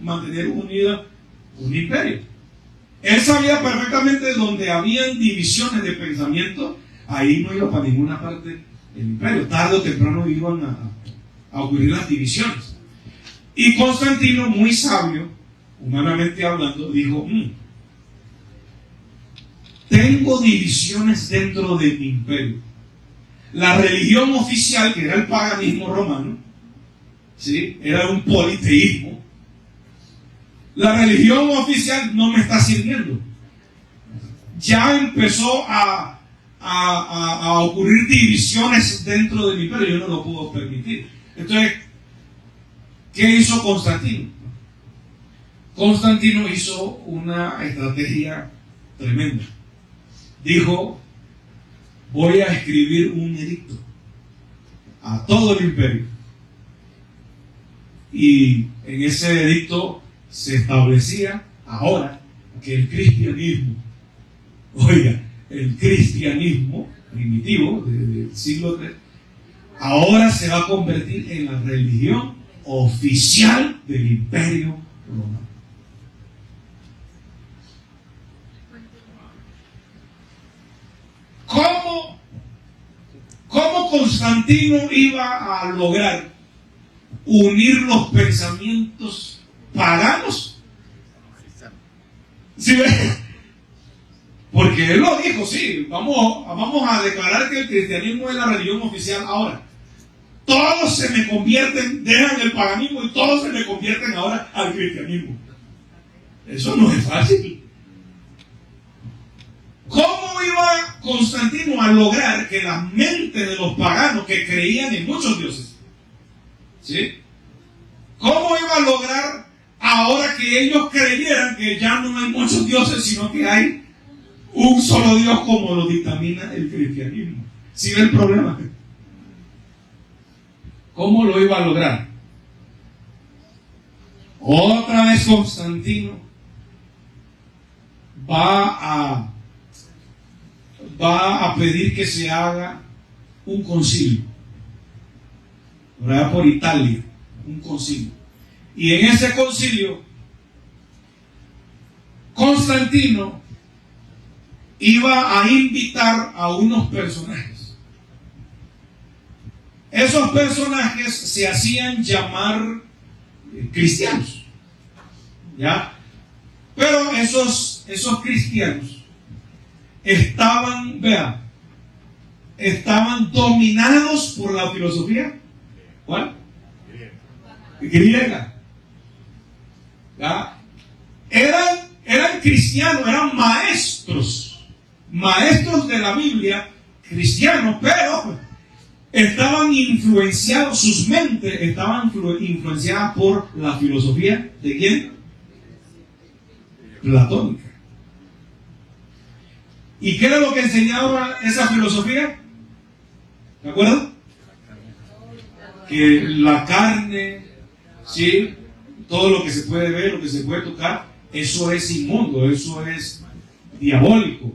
mantener unida un imperio. Él sabía perfectamente donde habían divisiones de pensamiento, ahí no iba para ninguna parte el imperio. Tarde o temprano iban a ocurrir las divisiones. Y Constantino, muy sabio, humanamente hablando, dijo: tengo divisiones dentro de mi imperio. La religión oficial, que era el paganismo romano, ¿sí?, era un politeísmo. La religión oficial no me está sirviendo. Ya empezó a ocurrir divisiones dentro de mi imperio. Yo no lo puedo permitir. Entonces, ¿qué hizo Constantino? Constantino hizo una estrategia tremenda. Dijo: voy a escribir un edicto a todo el imperio. Y en ese edicto se establecía ahora que el cristianismo, el cristianismo primitivo del siglo III, ahora se va a convertir en la religión oficial del Imperio Romano. ¿Cómo Constantino iba a lograr unir los pensamientos paganos? ¿Sí ve? Porque él lo dijo: sí, vamos a declarar que el cristianismo es la religión oficial ahora. Todos se me convierten, dejan el paganismo y todos se me convierten ahora al cristianismo. Eso no es fácil. ¿Cómo iba Constantino a lograr que las mentes de los paganos que creían en muchos dioses, ¿sí?, cómo iba a lograr ahora que ellos creyeran que ya no hay muchos dioses, sino que hay un solo Dios, como lo dictamina el cristianismo? ¿Sí ve el problema? ¿Cómo lo iba a lograr? Otra vez Constantino va a pedir que se haga un concilio. Por allá por Italia, un concilio. Y en ese concilio, Constantino iba a invitar a unos personajes. Esos personajes se hacían llamar cristianos, ¿ya? Pero esos cristianos estaban dominados por la filosofía, ¿cuál? Griega. ¿Ya? Eran cristianos, eran maestros de la Biblia, cristianos, pero estaban influenciados, sus mentes estaban influenciadas por la filosofía ¿de quién? platónica. ¿Y qué era lo que enseñaba esa filosofía? ¿De acuerdo? Que la carne, ¿sí? Todo lo que se puede ver, lo que se puede tocar, eso es inmundo, eso es diabólico.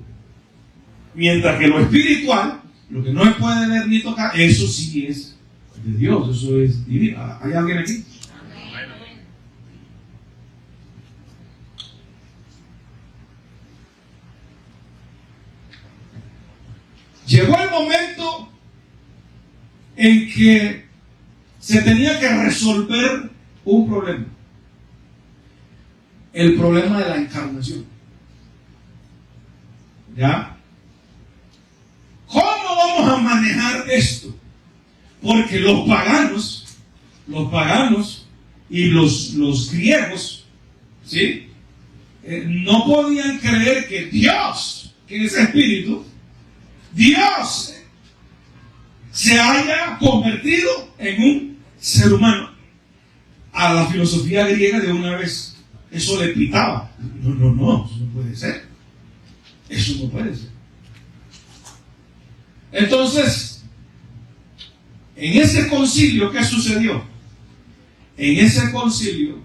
Mientras que lo espiritual, lo que no se puede ver ni tocar, eso sí es de Dios, eso es divino. ¿Hay alguien aquí? Llegó el momento en que se tenía que resolver un problema. El problema de la encarnación. ¿Ya? ¿Cómo vamos a manejar esto? Porque los paganos y los griegos, ¿sí? No podían creer que Dios, que es espíritu, Dios se haya convertido en un ser humano. A la filosofía griega de una vez eso le pitaba. No, eso no puede ser. Eso no puede ser. Entonces, en ese concilio, ¿qué sucedió? En ese concilio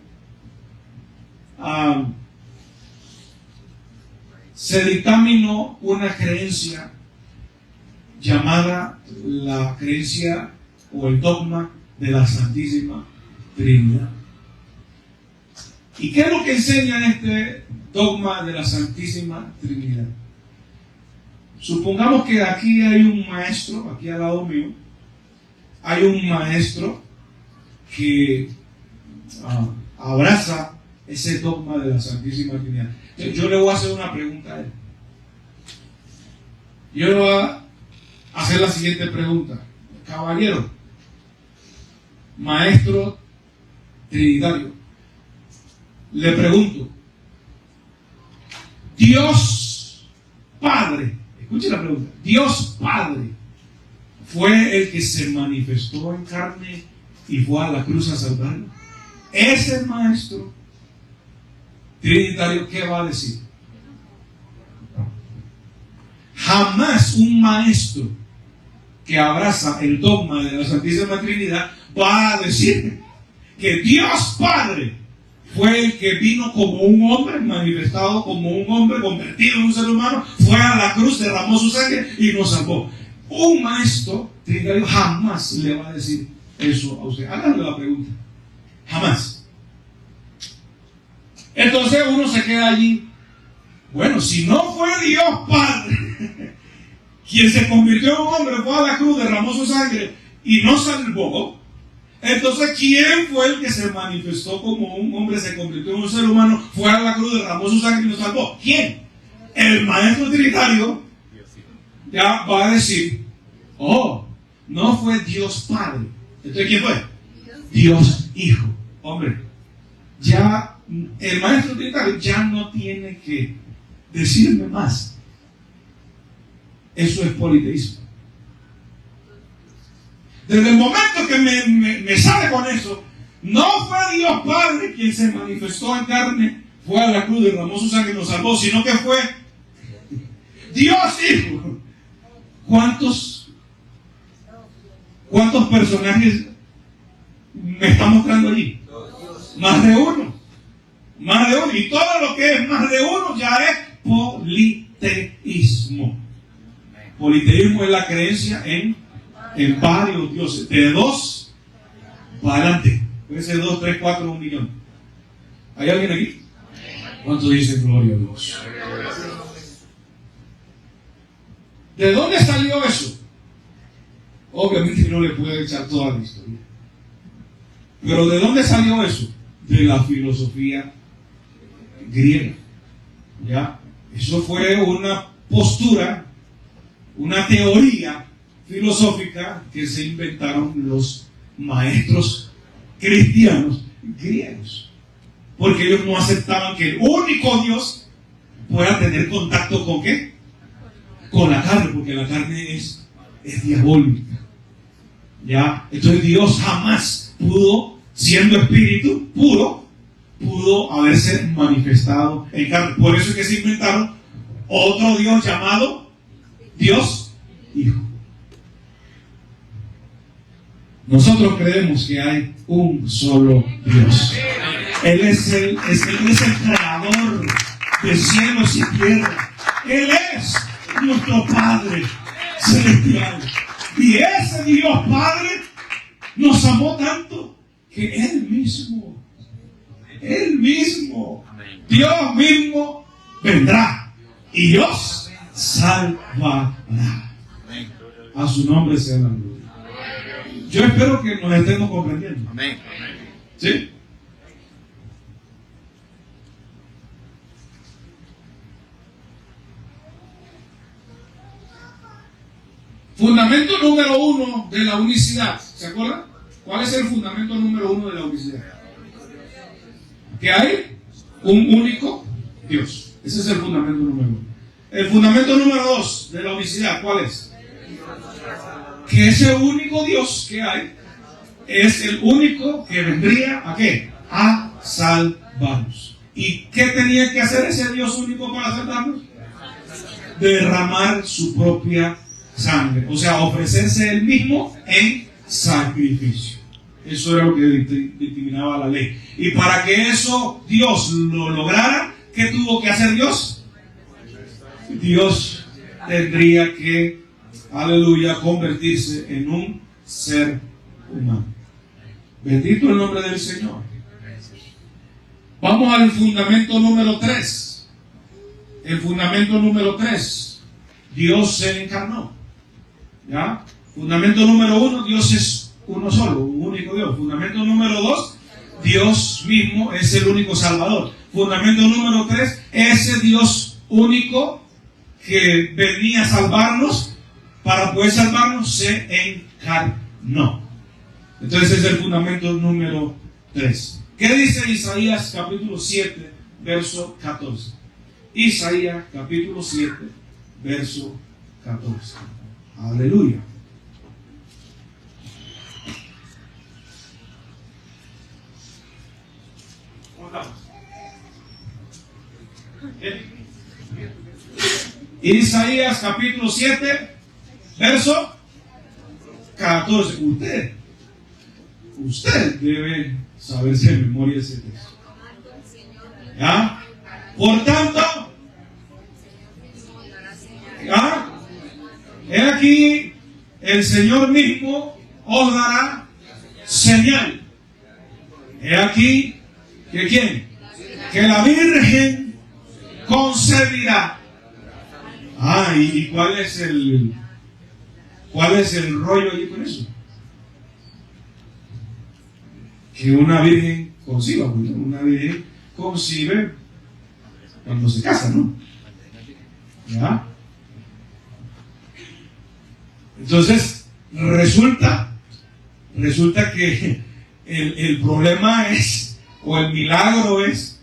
se dictaminó una creencia llamada la creencia o el dogma de la Santísima Trinidad. ¿Y qué es lo que enseña este dogma de la Santísima Trinidad? Supongamos que aquí hay un maestro, aquí al lado mío, hay un maestro que abraza ese dogma de la Santísima Trinidad. Yo le voy a hacer una pregunta a él. Yo le voy a hacer la siguiente pregunta. Caballero, maestro trinitario, le pregunto, Dios Padre, escuche la pregunta, Dios Padre fue el que se manifestó en carne y fue a la cruz a salvarlo. Ese maestro trinitario, ¿qué va a decir? Jamás un maestro que abraza el dogma de la Santísima Trinidad va a decir que Dios Padre fue el que vino como un hombre, manifestado como un hombre, convertido en un ser humano, fue a la cruz, derramó su sangre y nos salvó. Un maestro trinitario jamás le va a decir eso a usted. Háganle la pregunta. Jamás. Entonces uno se queda allí. Bueno, si no fue Dios Padre quien se convirtió en un hombre, fue a la cruz, derramó su sangre y nos salvó, entonces ¿quién fue el que se manifestó como un hombre, se convirtió en un ser humano, fue a la cruz, derramó su sangre y nos salvó? ¿Quién? El maestro trinitario ya va a decir, oh, no fue Dios Padre. Entonces ¿quién fue? Dios Hijo. Hombre, ya el maestro trinitario ya no tiene que decirme más. Eso es politeísmo. Desde el momento que me sale con eso, no fue Dios Padre quien se manifestó en carne, fue a la cruz, derramó su sangre y nos salvó, sino que fue Dios Hijo. ¿Cuántos personajes me está mostrando allí? Más de uno. Más de uno. Y todo lo que es más de uno ya es politeísmo. Politeísmo es la creencia en varios dioses. De dos para adelante. Puede ser 2, 3, 4, 1 millón. ¿Hay alguien aquí? ¿Cuántos dicen gloria a Dios? ¿De dónde salió eso? Obviamente no le puedo echar toda la historia. Pero ¿de dónde salió eso? De la filosofía griega. ¿Ya? Eso fue una postura, una teoría filosófica que se inventaron los maestros cristianos griegos. Porque ellos no aceptaban que el único Dios pueda tener contacto con ¿qué? Con la carne, porque la carne es diabólica. ¿Ya? Entonces Dios jamás pudo, siendo espíritu puro, pudo haberse manifestado en carne. Por eso es que se inventaron otro Dios llamado Dios Hijo. Nosotros creemos que hay un solo Dios. Él es el creador de cielos y tierra. Él es nuestro Padre celestial. Y ese Dios Padre nos amó tanto que Él mismo, Dios mismo vendrá y Dios salvará. A su nombre sea la gloria. Yo espero que nos estemos comprendiendo. Amén. ¿Sí? Fundamento número 1 de la unicidad. ¿Se acuerdan? ¿Cuál es el fundamento número 1 de la unicidad? Que hay un único Dios. Ese es el fundamento número 1. El fundamento número 2 de la unicidad, ¿cuál es? Que ese único Dios que hay es el único que vendría ¿a qué? A salvarnos. ¿Y qué tenía que hacer ese Dios único para salvarnos? Derramar su propia sangre, o sea, ofrecerse él mismo en sacrificio. Eso era lo que determinaba la ley. Y para que eso Dios lo lograra, ¿qué tuvo que hacer Dios? Dios tendría que, aleluya, convertirse en un ser humano. Bendito el nombre del Señor. Vamos al fundamento número 3. El fundamento número 3. Dios se encarnó. ¿Ya? Fundamento número 1, Dios es uno solo, un único Dios. Fundamento número 2, Dios mismo es el único Salvador. Fundamento número 3, ese Dios único que venía a salvarnos, para poder salvarnos, se encarnó. Entonces ese es el fundamento número 3. ¿Qué dice Isaías capítulo 7, verso 14? Isaías capítulo 7, verso 14. Aleluya. Isaías capítulo 7, verso 14. Usted debe saberse de memoria ese texto. ¿Ya? Por tanto, ¿ya? He aquí, el Señor mismo os dará señal. He aquí, ¿que quién? Que la Virgen concebirá. ¿Y cuál es el rollo allí con eso? Que una virgen conciba, una virgen concibe cuando se casa, ¿no? ¿Ya? Entonces, resulta que el problema es, o el milagro es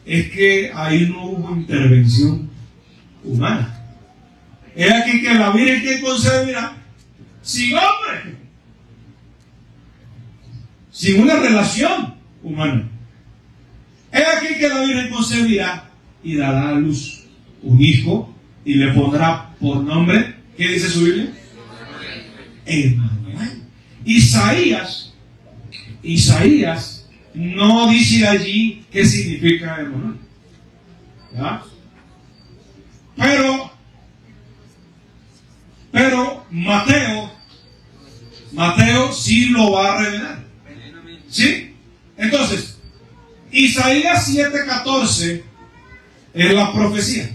que ahí no hubo intervención humana. Es aquí que la Virgen que concebirá sin hombre, sin una relación humana. Es aquí que la Virgen concebirá y dará a luz un hijo y le pondrá por nombre, ¿qué dice su Biblia? Emmanuel. Isaías no dice allí qué significa Emmanuel. ¿Ya? Pero Mateo sí lo va a revelar. ¿Sí? Entonces, Isaías 7:14 es la profecía,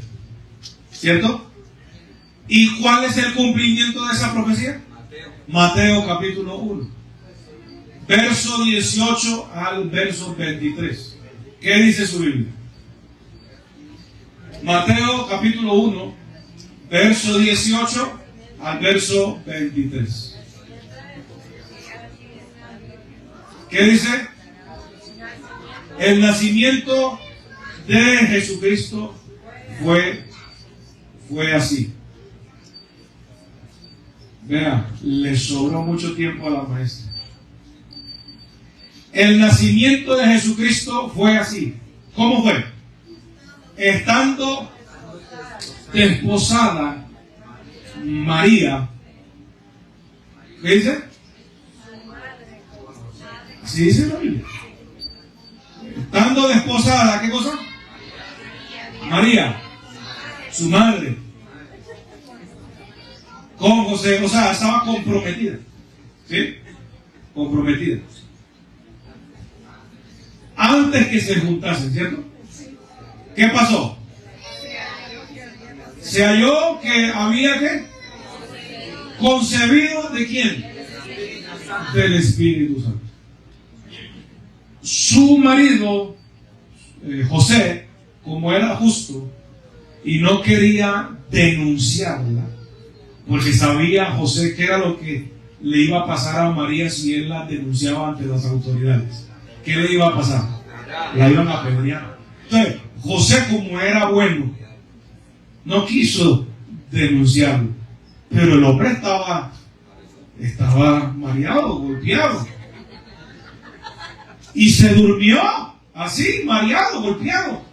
¿cierto? ¿Y cuál es el cumplimiento de esa profecía? Mateo capítulo 1, verso 18 al verso 23. ¿Qué dice su Biblia? Mateo capítulo 1, verso 18 al verso 23. ¿Qué dice? El nacimiento de Jesucristo fue así. Vea, le sobró mucho tiempo a la maestra. El nacimiento de Jesucristo fue así. ¿Cómo fue? Estando desposada María. ¿Qué dice? Así dice la Biblia. Estando desposada, ¿qué cosa? María, su madre, con José, o sea, estaba comprometida. ¿Sí? Comprometida. Antes que se juntasen, ¿cierto? ¿Qué pasó? Se halló que había que concebido ¿de quién? Del Espíritu Santo. Su marido, José, como era justo y no quería denunciarla, porque sabía José que era lo que le iba a pasar a María si él la denunciaba ante las autoridades. ¿Qué le iba a pasar? La iban a apedrear. Entonces, José, como era bueno, no quiso denunciarlo, pero el hombre estaba mareado, golpeado, y se durmió así, mareado, golpeado,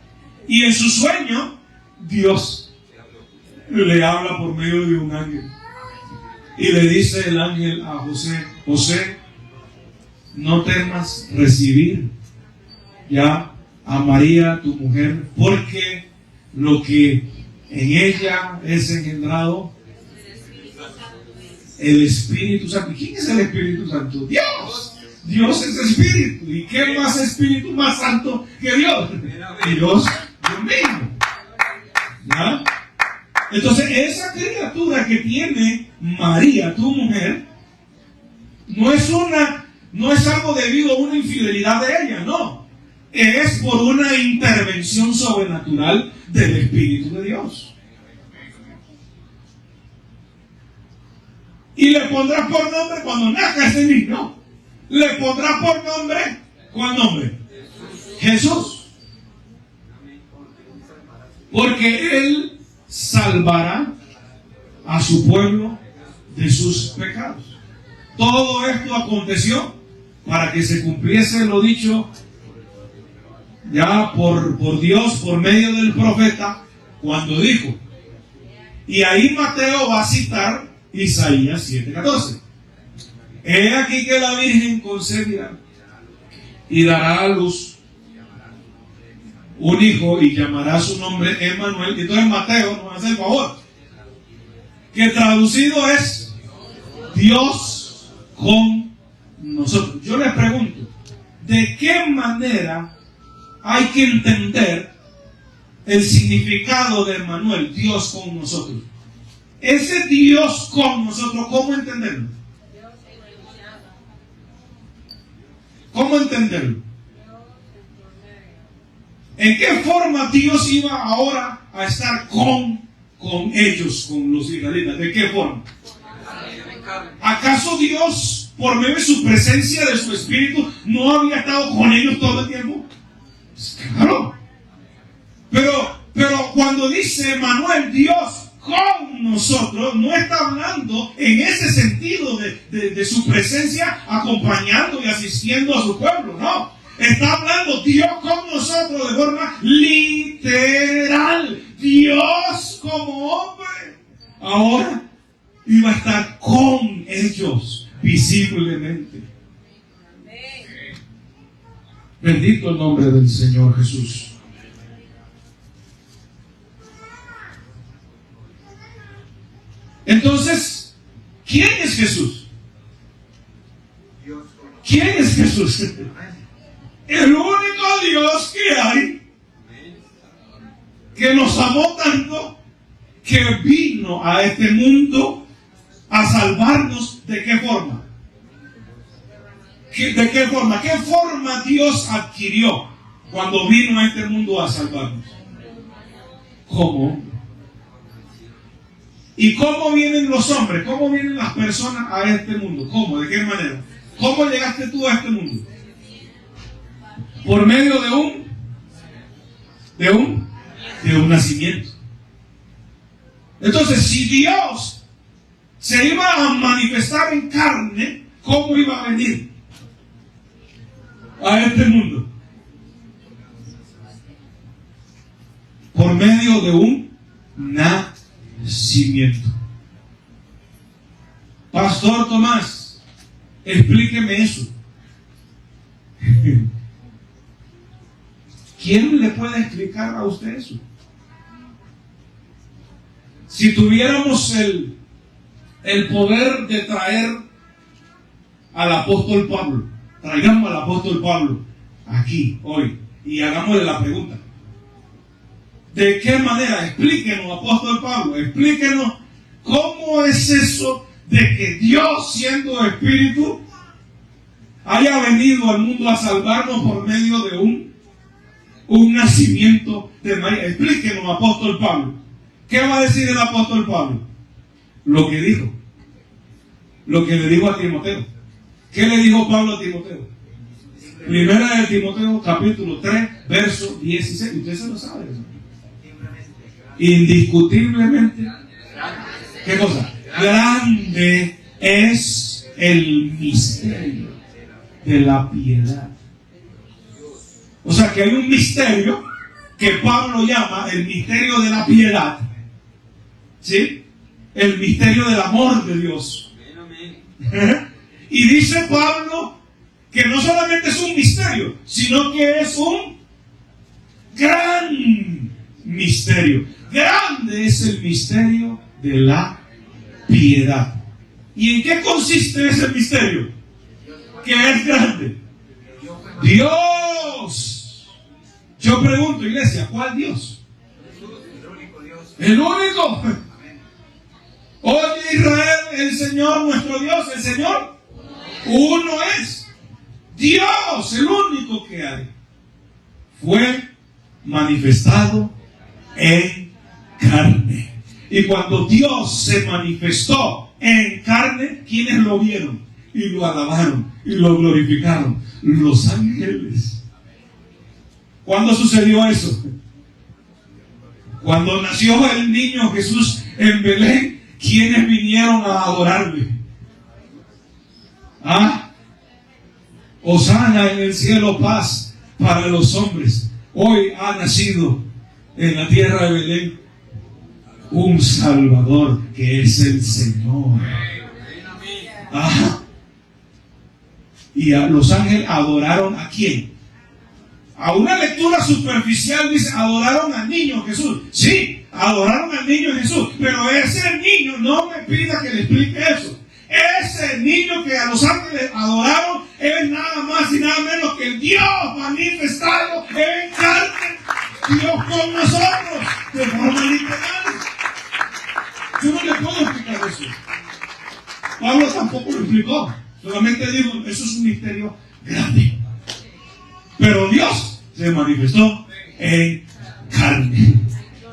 y en su sueño Dios le habla por medio de un ángel y le dice el ángel a José: José, no temas recibir ya a María tu mujer, porque lo que en ella es engendrado el Espíritu Santo. ¿Quién es el Espíritu Santo? Dios. Dios es Espíritu. ¿Y qué más Espíritu más santo que Dios? Dios mismo. ¿Ya? Entonces, esa criatura que tiene María, tu mujer, no es algo debido a una infidelidad de ella, no. Es por una intervención sobrenatural del Espíritu de Dios. Y le pondrás por nombre cuando nazca ese niño. Le pondrás por nombre, ¿cuál nombre? Jesús. Porque Él salvará a su pueblo de sus pecados. Todo esto aconteció para que se cumpliese lo dicho ya por Dios, por medio del profeta, cuando dijo. Y ahí Mateo va a citar Isaías 7:14. He aquí que la Virgen concebirá y dará a luz un hijo y llamará su nombre Emmanuel. Y entonces Mateo nos hace el favor, que traducido es Dios con nosotros. Yo les pregunto, ¿de qué manera hay que entender el significado de Emmanuel, Dios con nosotros? Ese Dios con nosotros, ¿cómo entenderlo? ¿Cómo entenderlo? ¿En qué forma Dios iba ahora a estar con ellos, con los israelitas? ¿De qué forma? ¿Acaso Dios, por medio de su presencia, de su Espíritu, no había estado con ellos todo el tiempo? Pues claro. Pero cuando dice Emmanuel, Dios con nosotros, no está hablando en ese sentido de su presencia acompañando y asistiendo a su pueblo, no. Está hablando Dios con nosotros de forma literal. Dios como hombre ahora iba a estar con ellos visiblemente. Bendito el nombre del Señor Jesús. Entonces, ¿quién es Jesús? ¿Quién es Jesús? El único Dios que hay, que nos amó tanto, que vino a este mundo a salvarnos. ¿De qué forma? ¿De qué forma? ¿Qué forma Dios adquirió cuando vino a este mundo a salvarnos? Como hombre. ¿Y cómo vienen los hombres? ¿Cómo vienen las personas a este mundo? ¿Cómo? ¿De qué manera? ¿Cómo llegaste tú a este mundo? Por medio de un nacimiento. Entonces, si Dios se iba a manifestar en carne, ¿cómo iba a venir? a este mundo? Por medio de un nacimiento. Pastor Tomás, explíqueme eso. ¿Quién le puede explicar a usted eso? Si tuviéramos el poder de traer al apóstol Pablo, traigamos al apóstol Pablo aquí, hoy, y hagámosle la pregunta. ¿De qué manera? Explíquenos, apóstol Pablo, explíquenos cómo es eso de que Dios, siendo Espíritu, haya venido al mundo a salvarnos por medio de un nacimiento de María. Explíquenos, apóstol Pablo. ¿Qué va a decir el apóstol Pablo? Lo que dijo. Lo que le dijo a Timoteo. ¿Qué le dijo Pablo a Timoteo? Primera de Timoteo, capítulo 3, verso 16. Usted se lo sabe. Indiscutiblemente. ¿Qué cosa? Grande es el misterio de la piedad. O sea que hay un misterio que Pablo llama el misterio de la piedad. ¿Sí? El misterio del amor de Dios. Y dice Pablo que no solamente es un misterio, sino que es un gran misterio. Grande es el misterio de la piedad. ¿Y en qué consiste ese misterio? Que es grande. Dios. Yo pregunto, iglesia, ¿cuál Dios? El único. Oye, Israel, el Señor, nuestro Dios, el Señor, uno es. Dios, el único que hay, fue manifestado en carne. Y cuando Dios se manifestó en carne, ¿quiénes lo vieron? Y lo alabaron, y lo glorificaron. Los ángeles. ¿Cuándo sucedió eso? Cuando nació el niño Jesús en Belén, ¿quiénes vinieron a adorarle? Hosana en el cielo, paz para los hombres. Hoy ha nacido en la tierra de Belén un Salvador, que es el Señor. Y a los ángeles adoraron ¿a quién? A una lectura superficial dice, adoraron al niño Jesús. Sí, adoraron al niño Jesús, pero ese niño, no me pida que le explique eso. Ese niño que a los ángeles adoraron es nada más y nada menos que el Dios manifestado en carne, Dios con nosotros, de forma literal. Yo no le puedo explicar eso. Pablo tampoco lo explicó, solamente dijo, eso es un misterio grande. Pero Dios se manifestó en carne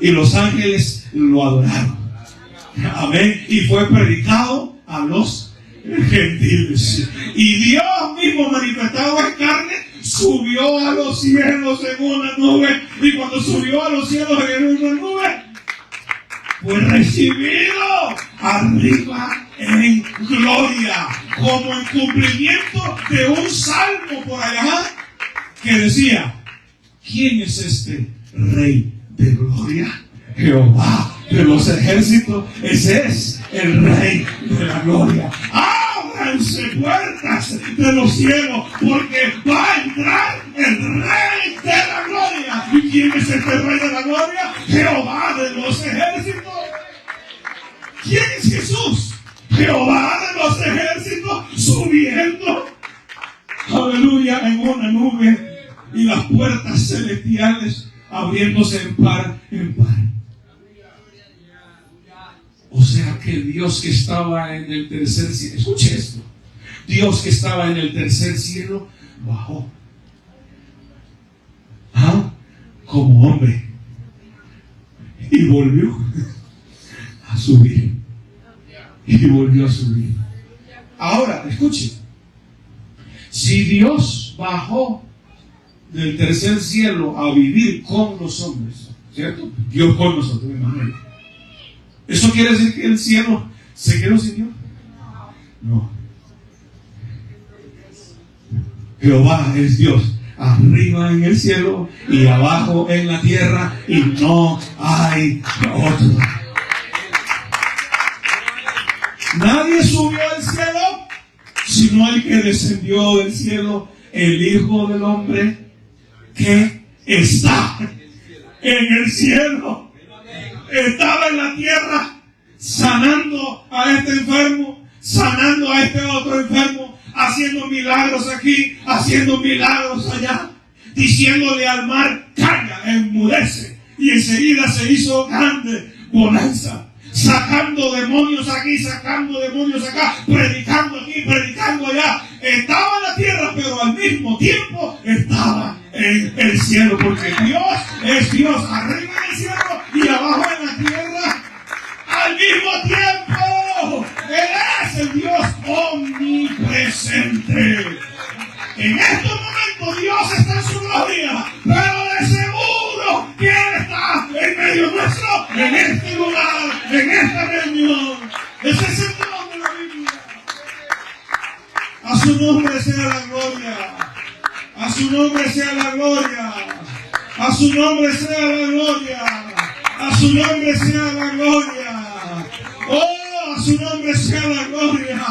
y los ángeles lo adoraron. Amén. Y fue predicado a los gentiles. Y Dios mismo manifestado en carne subió a los cielos en una nube. Y cuando subió a los cielos en una nube, fue recibido arriba en gloria, como en cumplimiento de un salmo por allá que decía, ¿quién es este Rey de gloria? Jehová de los ejércitos. Ese es el Rey de la gloria. Ábranse puertas de los cielos, porque va a entrar el Rey de la gloria. ¿Y quién es este Rey de la gloria? Jehová de los ejércitos. ¿Quién es Jesús? Jehová de los ejércitos subiendo, aleluya, en una nube, y las puertas celestiales abriéndose en par en par. O sea que Dios que estaba en el tercer cielo, escuche esto, Dios que estaba en el tercer cielo bajó como hombre y volvió a subir. Y volvió a subir. Ahora, escuche, si Dios bajó del tercer cielo a vivir con los hombres, ¿cierto? Dios con nosotros, hermano. ¿Eso quiere decir que el cielo se quedó sin Dios? No. Jehová es Dios, arriba en el cielo y abajo en la tierra, y no hay otro. Nadie subió al cielo, sino el que descendió del cielo, el Hijo del Hombre, que está en el cielo. Estaba en la tierra, sanando a este enfermo, sanando a este otro enfermo, haciendo milagros aquí, haciendo milagros allá, diciéndole al mar, calla, enmudece, y enseguida se hizo grande bonanza, sacando demonios aquí, sacando demonios acá, predicando aquí, predicando allá. Estaba en la tierra, pero al mismo tiempo estaba en el cielo, porque Dios es Dios, arriba en el cielo y abajo en la tierra al mismo tiempo. Él es el Dios omnipresente. En estos momentos Dios está en su gloria, pero de seguro que Él está en medio nuestro, en este lugar, en esta reunión. Ese es el Dios de la Biblia. A su nombre sea la gloria. A su nombre sea la gloria. A su nombre sea la gloria. A su nombre sea la gloria. Oh, a su nombre sea la gloria.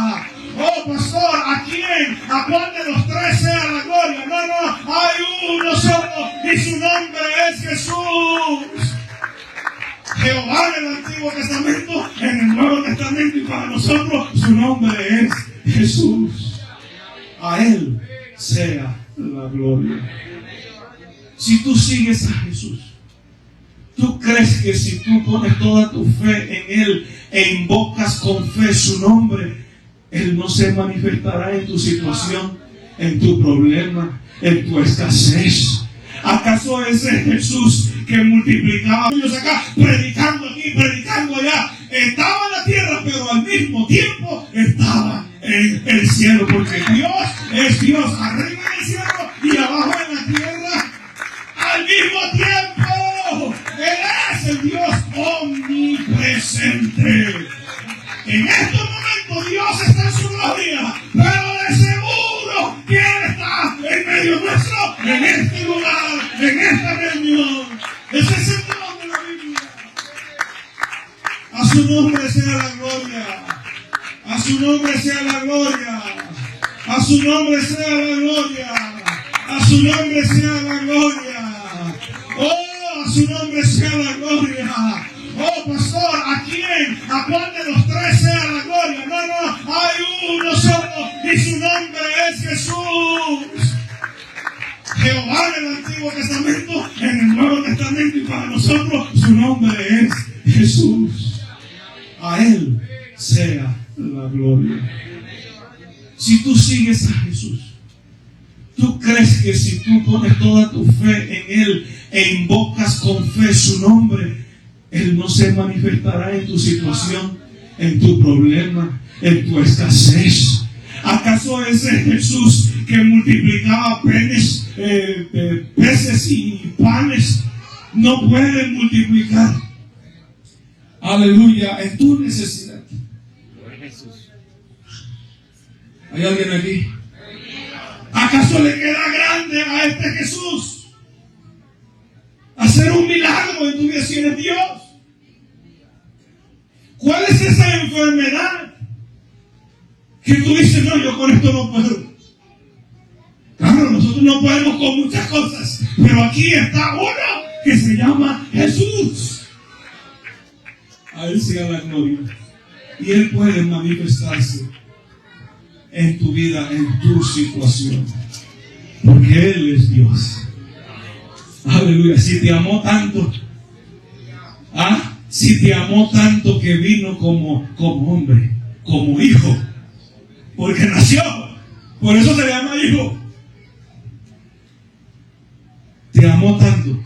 Oh, pastor, ¿a quién? ¿A cuál de los tres sea la gloria? No, hay uno solo y su nombre es Jesús. Jehová en el Antiguo Testamento, en el Nuevo Testamento, y para nosotros su nombre es Jesús. A Él sea la gloria. Si tú sigues a Jesús, ¿tú crees que si tú pones toda tu fe en Él e invocas con fe su nombre, Él no se manifestará en tu situación, en tu problema, en tu escasez? ¿Acaso ese Jesús que multiplicaba niños acá, predicando aquí, predicando allá, estaba en la tierra, pero al mismo tiempo estaba en el cielo? Porque Dios es Dios, arriba en el cielo y abajo en la tierra al mismo tiempo. Él es el Dios omnipresente. En estos momentos Dios está en su gloria, pero de seguro que Él está en medio nuestro, en este lugar, en esta reunión. Ese es el Dios de la Biblia. A su nombre sea la gloria. A su nombre sea la gloria. A su nombre sea la gloria. A su nombre sea la gloria. Oh, a su nombre sea la gloria. Oh, pastor, ¿a quién? ¿A cuál de los tres sea la gloria? No, hay uno solo y su nombre es Jesús. Jehová en el Antiguo Testamento, en el Nuevo Testamento, y para nosotros su nombre es Jesús. A Él sea la gloria. Si tú sigues a Jesús, ¿tú crees que si tú pones toda tu fe en Él e invocas con fe su nombre, Él no se manifestará en tu situación, en tu problema, en tu escasez? ¿Acaso ese Jesús que multiplicaba peces y panes no puede multiplicar, aleluya, en tu necesidad? ¿Hay alguien aquí? ¿Acaso le queda grande a este Jesús hacer un milagro en tu vida si eres Dios? ¿Cuál es esa enfermedad que tú dices, no, yo con esto no puedo? Claro, nosotros no podemos con muchas cosas, pero aquí está uno que se llama Jesús. A Él sea la gloria. Y Él puede manifestarse en tu vida, en tu situación, porque Él es Dios. Aleluya. Si te amó tanto, si te amó tanto que vino como hombre, como hijo, porque nació, por eso se le llama hijo. Te amó tanto,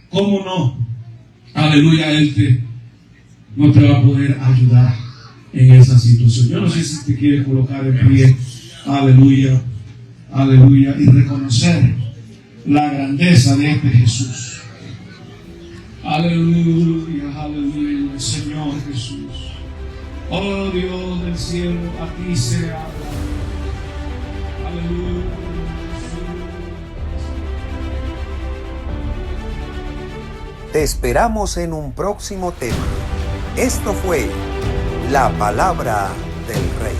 ¿cómo no? Aleluya, Él no te va a poder ayudar en esa situación. Yo no sé si te quieres colocar en pie, aleluya, aleluya, y reconocer la grandeza de este Jesús. Aleluya, aleluya, Señor Jesús. Oh Dios del cielo, a ti sea. Aleluya. Te esperamos en un próximo tema. Esto fue la palabra del Rey.